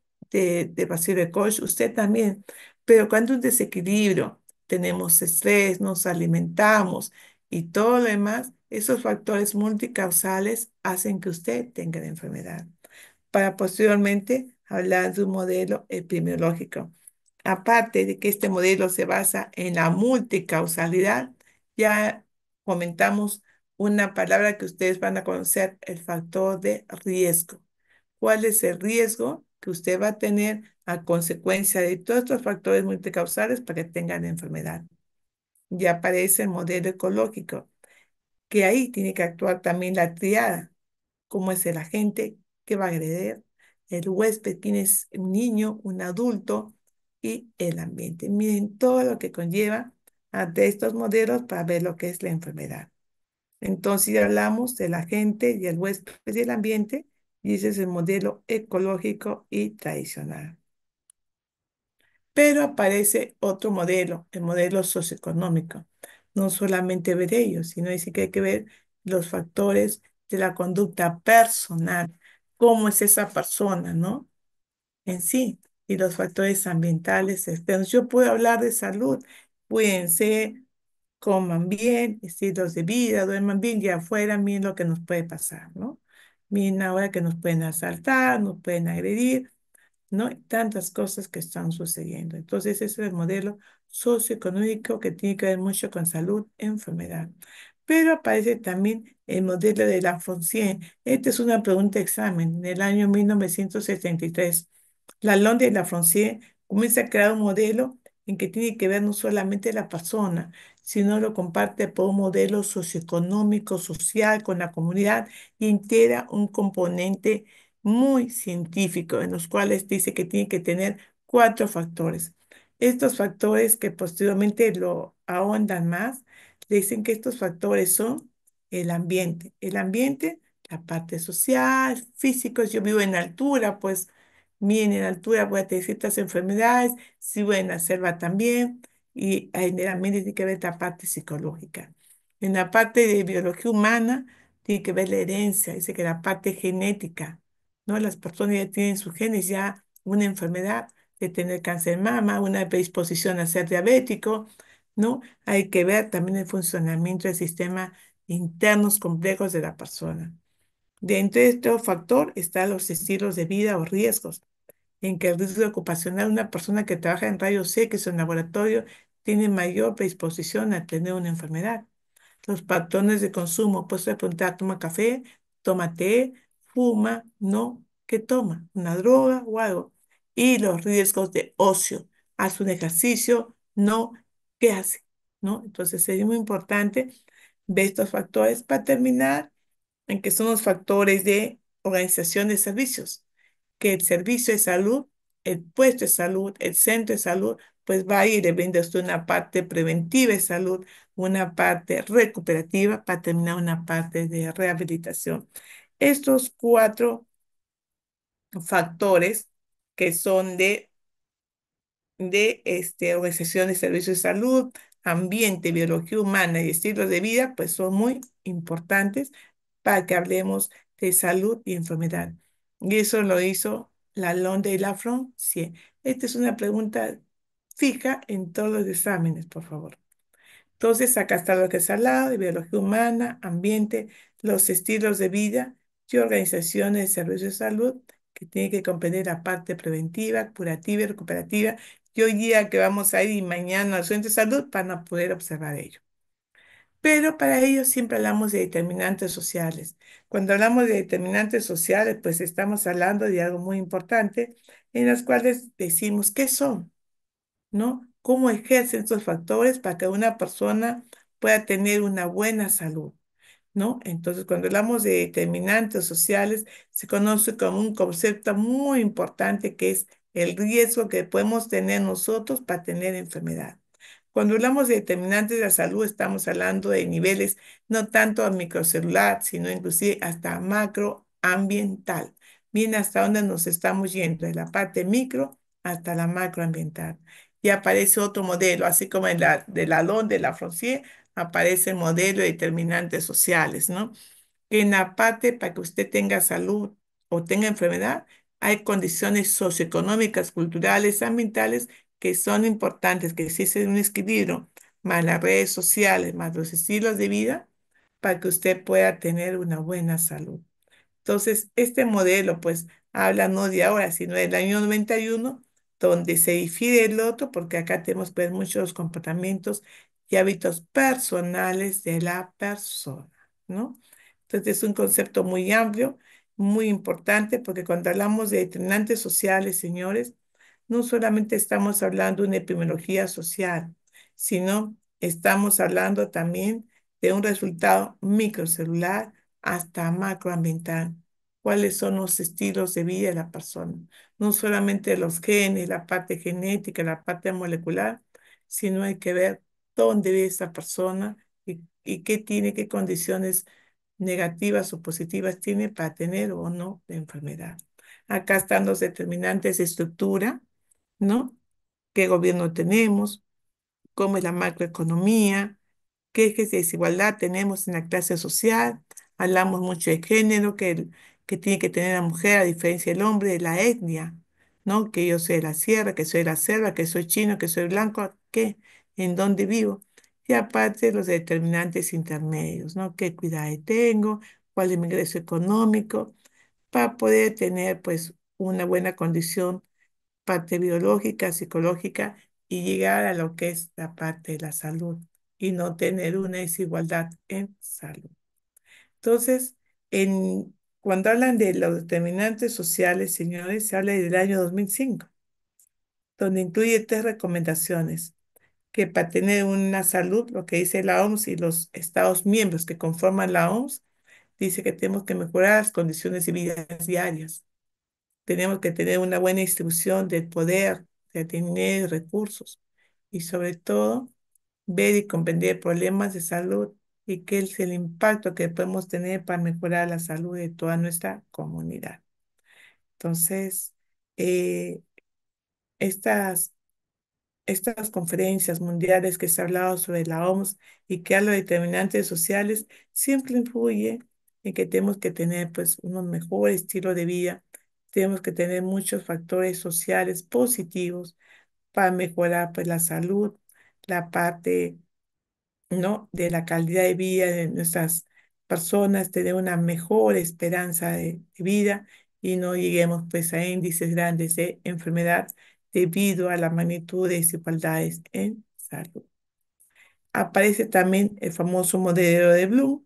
bacilo de Koch, usted también, pero cuando un desequilibrio, tenemos estrés, nos alimentamos y todo lo demás, esos factores multicausales hacen que usted tenga la enfermedad, para posteriormente hablar de un modelo epidemiológico. Aparte de que este modelo se basa en la multicausalidad, ya comentamos una palabra que ustedes van a conocer, el factor de riesgo. ¿Cuál es el riesgo que usted va a tener a consecuencia de todos estos factores multicausales para que tengan la enfermedad? Ya aparece el modelo ecológico, que ahí tiene que actuar también la triada, cómo es el agente que va a agredir, el huésped, quién es un niño, un adulto y el ambiente. Miren todo lo que conlleva de estos modelos para ver lo que es la enfermedad. Entonces ya hablamos del agente y el huésped y el ambiente, y ese es el modelo ecológico y tradicional. Pero aparece otro modelo, el modelo socioeconómico. No solamente ver ellos, sino dice que hay que ver los factores de la conducta personal, cómo es esa persona, ¿no? En sí, y los factores ambientales externos. Yo puedo hablar de salud, cuídense, coman bien, estilos de vida, duerman bien, y afuera miren lo que nos puede pasar, ¿no? Miren ahora que nos pueden asaltar, nos pueden agredir, ¿no? Tantas cosas que están sucediendo. Entonces, ese es el modelo socioeconómico que tiene que ver mucho con salud, enfermedad. Pero aparece también el modelo de la Laffoncier. Esta es una pregunta de examen. En el año 1973, Lalonde y Laffoncier comienza a crear un modelo en que tiene que ver no solamente la persona, sino lo comparte por un modelo socioeconómico, social, con la comunidad, e integra un componente muy científico, en los cuales dice que tiene que tener cuatro factores. Estos factores que posteriormente lo ahondan más, le dicen que estos factores son el ambiente. El ambiente, la parte social, físicos. Yo vivo en altura, pues miren, en altura voy a tener ciertas enfermedades, si voy en la selva también, y en el ambiente tiene que ver la parte psicológica. En la parte de biología humana, tiene que ver la herencia, dice que la parte genética, ¿no? Las personas ya tienen sus genes, ya una enfermedad de tener cáncer de mama, una predisposición a ser diabético, ¿no? Hay que ver también el funcionamiento del sistema internos complejos de la persona. Dentro de este factor están los estilos de vida o riesgos, en que el riesgo ocupacional de una persona que trabaja en rayos X o en laboratorio tiene mayor predisposición a tener una enfermedad. Los patrones de consumo, pues se preguntar, ¿toma café? ¿Toma té? ¿Fuma? ¿No? ¿Qué toma? ¿Una droga o algo? Y los riesgos de ocio. ¿Hace un ejercicio? ¿No? ¿Qué hace? ¿No? Entonces es muy importante ve estos factores para terminar en que son los factores de organización de servicios, que el servicio de salud, el puesto de salud, el centro de salud, pues va a ir y le brinda a usted una parte preventiva de salud, una parte recuperativa para terminar una parte de rehabilitación. Estos cuatro factores que son de organización de servicios de salud, ambiente, biología humana y estilos de vida, pues son muy importantes para que hablemos de salud y enfermedad. Y eso lo hizo Lalonde y Lafroncière. Esta es una pregunta fija en todos los exámenes, por favor. Entonces, acá está lo que es al lado, de biología humana, ambiente, los estilos de vida y organizaciones de servicios de salud, que tiene que comprender la parte preventiva, curativa y recuperativa. Y hoy día que vamos a ir y mañana al centro de salud para poder observar ello. Pero para ello siempre hablamos de determinantes sociales. Cuando hablamos de determinantes sociales, pues estamos hablando de algo muy importante en los cuales decimos qué son. ¿No? ¿Cómo ejercen estos factores para que una persona pueda tener una buena salud? ¿No? Entonces, cuando hablamos de determinantes sociales, se conoce como un concepto muy importante que es el riesgo que podemos tener nosotros para tener enfermedad. Cuando hablamos de determinantes de la salud, estamos hablando de niveles no tanto a microcelular, sino inclusive hasta macroambiental. Bien, hasta dónde nos estamos yendo, de la parte micro hasta la macroambiental. Y aparece otro modelo, así como en la de Lalonde, de la Frontier, aparece el modelo de determinantes sociales, ¿no? Que en la parte para que usted tenga salud o tenga enfermedad, hay condiciones socioeconómicas, culturales, ambientales que son importantes, que existe un equilibrio, más las redes sociales, más los estilos de vida, para que usted pueda tener una buena salud. Entonces, este modelo, pues, habla no de ahora, sino del año 91, donde se difiere el otro, porque acá tenemos que ver muchos comportamientos y hábitos personales de la persona, ¿no? Entonces, es un concepto muy amplio, muy importante, porque cuando hablamos de determinantes sociales, señores, no solamente estamos hablando de una epidemiología social, sino estamos hablando también de un resultado microcelular hasta macroambiental. ¿Cuáles son los estilos de vida de la persona? No solamente los genes, la parte genética, la parte molecular, sino hay que ver dónde vive esa persona y qué tiene, qué condiciones negativas o positivas tiene para tener o no la enfermedad. Acá están los determinantes de estructura, ¿no? ¿Qué gobierno tenemos? ¿Cómo es la macroeconomía? ¿Qué ejes de desigualdad tenemos en la clase social? Hablamos mucho de género, que tiene que tener la mujer a diferencia del hombre, de la etnia, ¿no? Que yo soy de la sierra, que soy de la selva, que soy chino, que soy blanco, ¿qué? ¿En dónde vivo? Y aparte los determinantes intermedios, ¿no? ¿Qué cuidado tengo? ¿Cuál es mi ingreso económico? Para poder tener, pues, una buena condición, parte biológica, psicológica, y llegar a lo que es la parte de la salud y no tener una desigualdad en salud. Entonces, cuando hablan de los determinantes sociales, señores, se habla del año 2005, donde incluye tres recomendaciones, que para tener una salud, lo que dice la OMS y los estados miembros que conforman la OMS, dice que tenemos que mejorar las condiciones de vida diarias. Tenemos que tener una buena distribución del poder, de dinero y recursos. Y sobre todo, ver y comprender problemas de salud y qué es el impacto que podemos tener para mejorar la salud de toda nuestra comunidad. Entonces, eh, estas, estas conferencias mundiales que se ha hablado sobre la OMS y que habla de determinantes sociales, siempre influye en que tenemos que tener pues un mejor estilo de vida, tenemos que tener muchos factores sociales positivos para mejorar pues la salud, la parte, ¿no? De la calidad de vida de nuestras personas, tener una mejor esperanza de vida y no lleguemos pues a índices grandes de enfermedad debido a la magnitud de desigualdades en salud. Aparece también el famoso modelo de Bloom,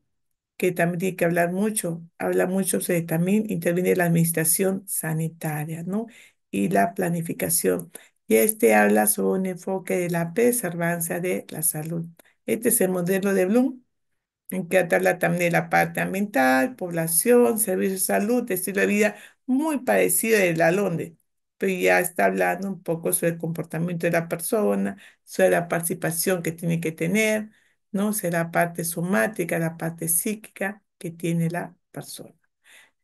que también tiene que habla mucho sobre también interviene la administración sanitaria, ¿no? Y la planificación. Y este habla sobre un enfoque de la preservancia de la salud. Este es el modelo de Bloom, Hay que tratarla también de la parte ambiental, población, servicios de salud, estilo de vida, muy parecido del Alonde, pero ya está hablando un poco sobre el comportamiento de la persona, sobre la participación que tiene que tener, ¿no? Sobre la parte somática, la parte psíquica que tiene la persona.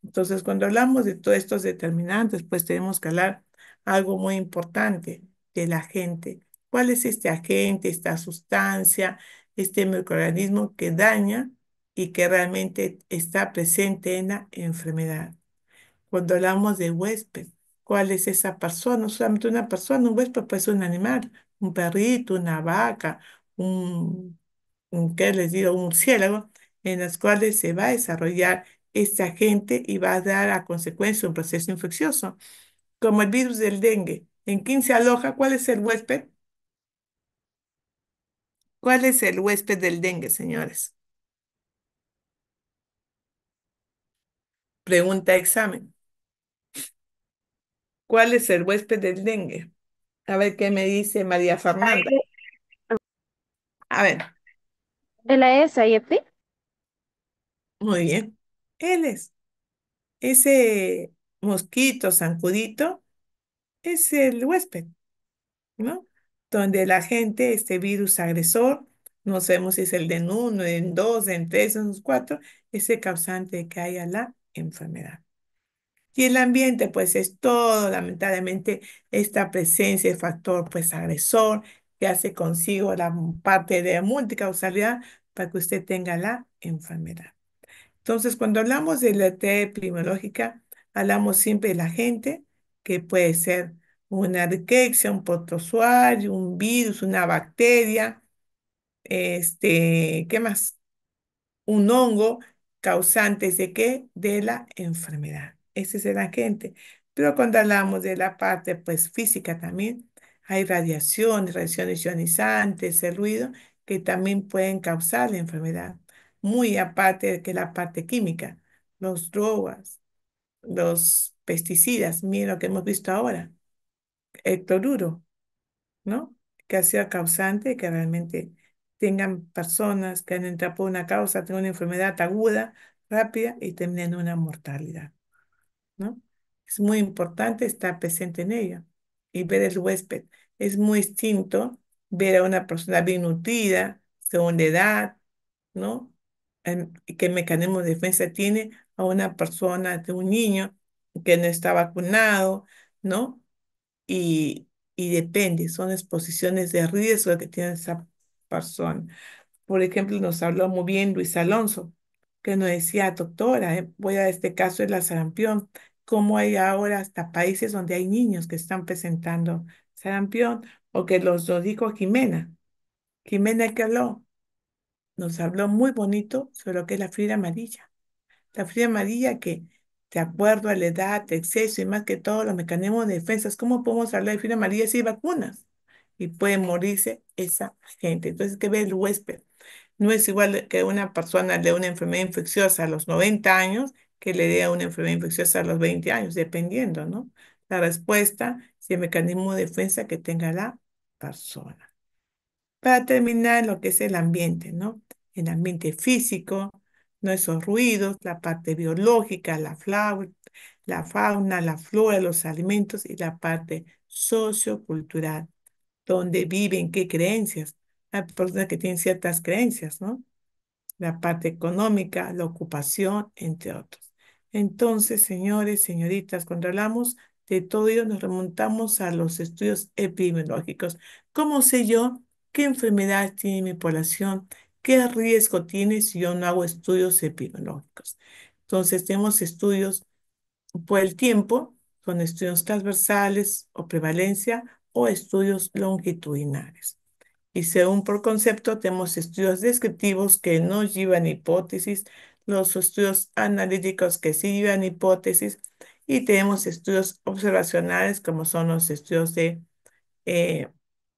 Entonces, cuando hablamos de todos estos determinantes, pues tenemos que hablar algo muy importante del agente. ¿Cuál es este agente, esta sustancia, este microorganismo que daña y que realmente está presente en la enfermedad? Cuando hablamos de huésped, ¿cuál es esa persona? No solamente una persona, un huésped puede ser un animal, un perrito, una vaca, un, ¿qué les digo? Un murciélago, en las cuales se va a desarrollar este agente y va a dar a consecuencia un proceso infeccioso, como el virus del dengue. ¿En quién se aloja? ¿Cuál es el huésped? ¿Cuál es el huésped del dengue, señores? Pregunta examen. ¿Cuál es el huésped del dengue? A ver qué me dice María Fernanda. A ver, ¿El Aedes aegypti? muy bien. Él es ese mosquito zancudito, es el huésped, ¿no? Donde la gente, este virus agresor, no sabemos si es el de uno, en dos, en tres, en cuatro, es el causante de que haya la enfermedad. Y el ambiente, pues es todo, lamentablemente, esta presencia de factor, pues agresor, que hace consigo la parte de multicausalidad para que usted tenga la enfermedad. Entonces, cuando hablamos de la actividad epidemiológica, hablamos siempre de la gente, que puede ser una rickettsia, un protozoario, un virus, una bacteria, ¿qué más? Un hongo causantes de qué? De la enfermedad. Ese es el agente. Pero cuando hablamos de la parte, pues, física también, hay radiaciones ionizantes, el ruido, que también pueden causar la enfermedad. Muy aparte de que la parte química, los drogas, los pesticidas, miren lo que hemos visto ahora, el cloruro, ¿no? Que ha sido causante de que realmente tengan personas que han entrado por una causa, tengan una enfermedad aguda, rápida y terminen en una mortalidad, ¿no? Es muy importante estar presente en ello y ver el huésped. Es muy distinto ver a una persona bien nutrida, según la edad, ¿no? Y qué mecanismo de defensa tiene a una persona, de un niño que no está vacunado, ¿no? y, y depende, son exposiciones de riesgo que tiene esa persona. Por ejemplo, nos habló muy bien Luis Alonso, que nos decía, doctora, voy a este caso de la sarampión, cómo hay ahora hasta países donde hay niños que están presentando sarampión, o que lo dijo Jimena. Jimena que habló, nos habló muy bonito sobre lo que es la fiebre amarilla. La fiebre amarilla que, de acuerdo a la edad, exceso y más que todo los mecanismos de defensa, ¿cómo podemos hablar de fiebre amarilla si hay vacunas? Y puede morirse esa gente. Entonces, ¿qué ve el huésped? No es igual que una persona le dé una enfermedad infecciosa a los 90 años que le dé una enfermedad infecciosa a los 20 años, dependiendo, ¿no? La respuesta, si el mecanismo de defensa que tenga la persona. Para terminar, lo que es el ambiente, ¿no? El ambiente físico, ¿no? Esos ruidos, la parte biológica, la fauna, la flora, los alimentos y la parte sociocultural, donde viven, qué creencias. Hay personas que tienen ciertas creencias, ¿no? La parte económica, la ocupación, entre otros. Entonces, señores, señoritas, cuando hablamos de todo ello, nos remontamos a los estudios epidemiológicos. ¿Cómo sé yo qué enfermedad tiene mi población? ¿Qué riesgo tiene si yo no hago estudios epidemiológicos? Entonces, tenemos estudios por el tiempo, son estudios transversales o prevalencia o estudios longitudinales. Y según por concepto, tenemos estudios descriptivos que no llevan hipótesis, los estudios analíticos que sí llevan hipótesis, y tenemos estudios observacionales como son los estudios de eh,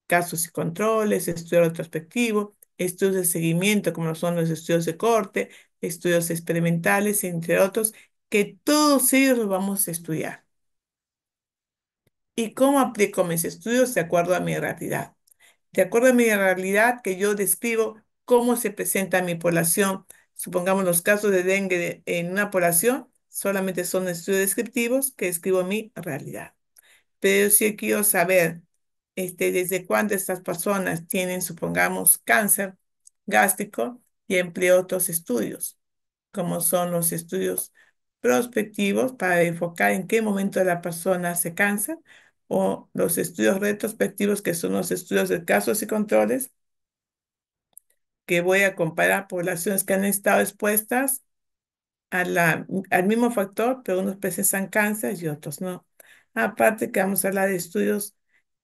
casos y controles, estudio retrospectivo, estudios de seguimiento como son los estudios de corte, estudios experimentales, entre otros, que todos ellos los vamos a estudiar. ¿Y cómo aplico mis estudios de acuerdo a mi realidad? De acuerdo a mi realidad que yo describo cómo se presenta mi población. Supongamos los casos de dengue en una población, solamente son estudios descriptivos que escribo mi realidad. Pero si yo quiero saber desde cuándo estas personas tienen, supongamos, cáncer gástrico, y empleo otros estudios, como son los estudios prospectivos para enfocar en qué momento la persona hace cáncer, o los estudios retrospectivos, que son los estudios de casos y controles, que voy a comparar poblaciones que han estado expuestas al mismo factor, pero unos presentan cáncer y otros no. Aparte que vamos a hablar de estudios,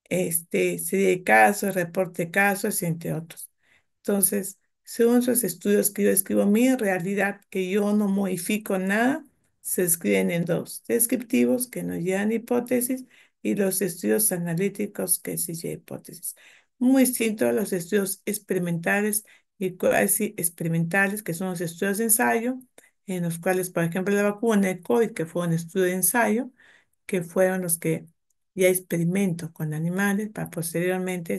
serie de casos, reporte de casos, y entre otros. Entonces, según esos estudios que yo escribo, mi realidad, que yo no modifico nada, se escriben en dos: descriptivos, que no llevan hipótesis, y los estudios analíticos, que sí llevan hipótesis. Muy distinto a los estudios experimentales y cuasi experimentales, que son los estudios de ensayo, en los cuales, por ejemplo, la vacuna de COVID, que fue un estudio de ensayo, que fueron los que ya experimento con animales para posteriormente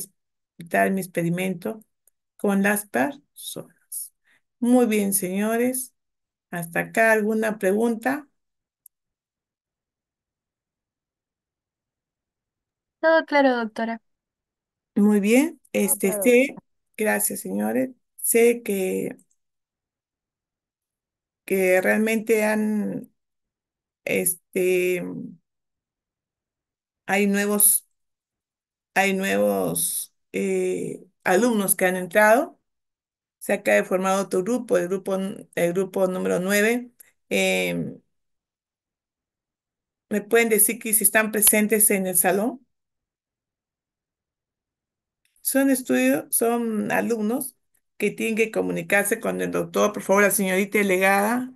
dar mi experimento con las personas. Muy bien, señores. Hasta acá, ¿alguna pregunta? Todo claro, doctora. Muy bien. Claro. Sé, gracias, señores. Sé que realmente este, hay nuevos, alumnos que han entrado. Se acaba de formar otro grupo, el grupo número 9. Em, ¿Me pueden decir que si están presentes en el salón? Son alumnos que tienen que comunicarse con el doctor. Por favor, la señorita delegada,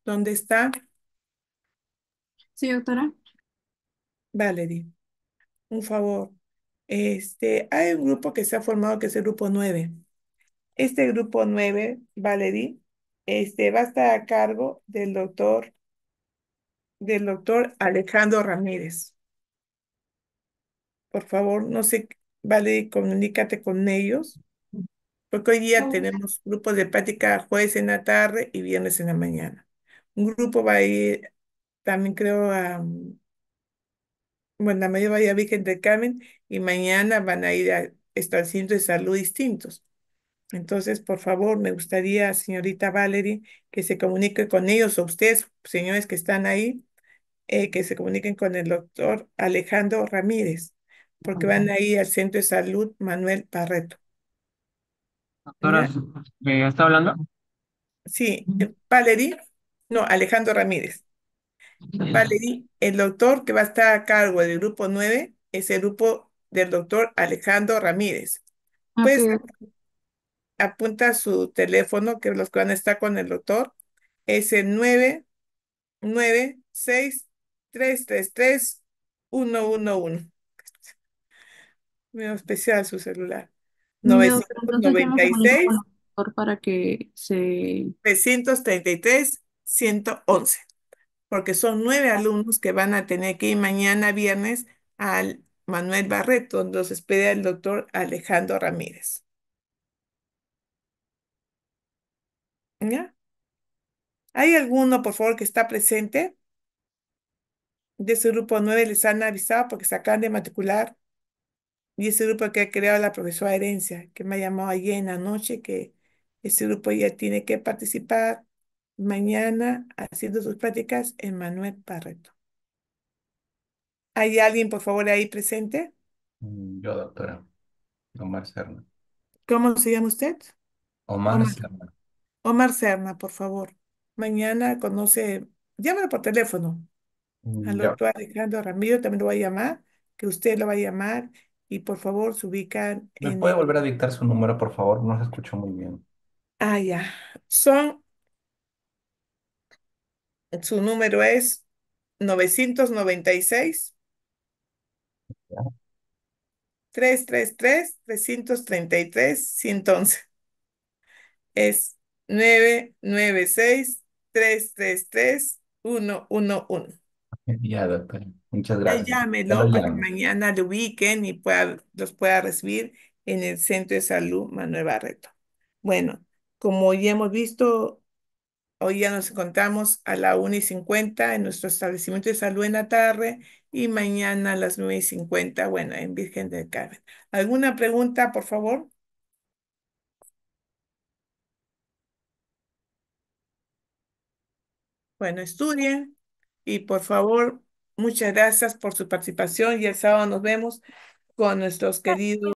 ¿dónde está? Sí, doctora. Valerie, un favor. Hay un grupo que se ha formado, que es el grupo 9. Este grupo 9, Valerie, va a estar a cargo del doctor Alejandro Ramírez. Por favor, no sé, Valerie, comunícate con ellos, porque hoy día tenemos grupos de práctica jueves en la tarde y viernes en la mañana. Un grupo va a ir también, creo, bueno, la mayoría va a ir a Virgen del Carmen, y mañana van a ir a establecimientos de salud distintos. Entonces, por favor, me gustaría, señorita Valerie, que se comunique con ellos, o ustedes, señores que están ahí, que se comuniquen con el doctor Alejandro Ramírez, porque van a ir al Centro de Salud Manuel Barreto. Doctora, ¿Ya? ¿me está hablando? Sí, Valerie, no, Alejandro Ramírez. Valerie, el doctor que va a estar a cargo del grupo 9 es el grupo del doctor Alejandro Ramírez. Ok, Pues apunta su teléfono, que los que van a estar con el doctor es el 996-333-111. Medio especial su celular. ya, doctora, novecientos entonces yo me noventa y comunico con seis el doctor para que se... 333-111, porque son 9 alumnos que van a tener que ir mañana viernes al Manuel Barreto, donde los espera el doctor Alejandro Ramírez. ¿Ya? ¿Hay alguno, por favor, que está presente de ese grupo 9? Les han avisado porque se acaban de matricular, y ese grupo que ha creado la profesora Herencia, que me ha llamado ayer en la noche, que ese grupo ya tiene que participar mañana haciendo sus prácticas en Manuel Barreto. ¿Hay alguien, por favor, ahí presente? Yo, doctora. Omar Serna. ¿Cómo se llama usted? Omar Omar. Serna. Omar Serna, por favor. Mañana llámalo por teléfono al Ya. doctor Alejandro Ramiro, también lo va a llamar, que usted lo va a llamar, y por favor se ubican ¿Me en puede el... volver a dictar su número, por favor? No se escuchó muy bien. Ah, ya. Su número es 996 ¿Ya? 333 333 111. Es 996-333-111. Ya, doctora. Muchas Ya gracias. Ya lo llámelo para que llamo. mañana lo ubiquen y los pueda recibir en el Centro de Salud Manuel Barreto. Bueno, como ya hemos visto, hoy ya nos encontramos a la 1:50 en nuestro establecimiento de salud en la tarde y mañana a las 9:50, bueno, en Virgen del Carmen. ¿Alguna pregunta, por favor? Bueno, estudien y por favor, muchas gracias por su participación y el sábado nos vemos con nuestros queridos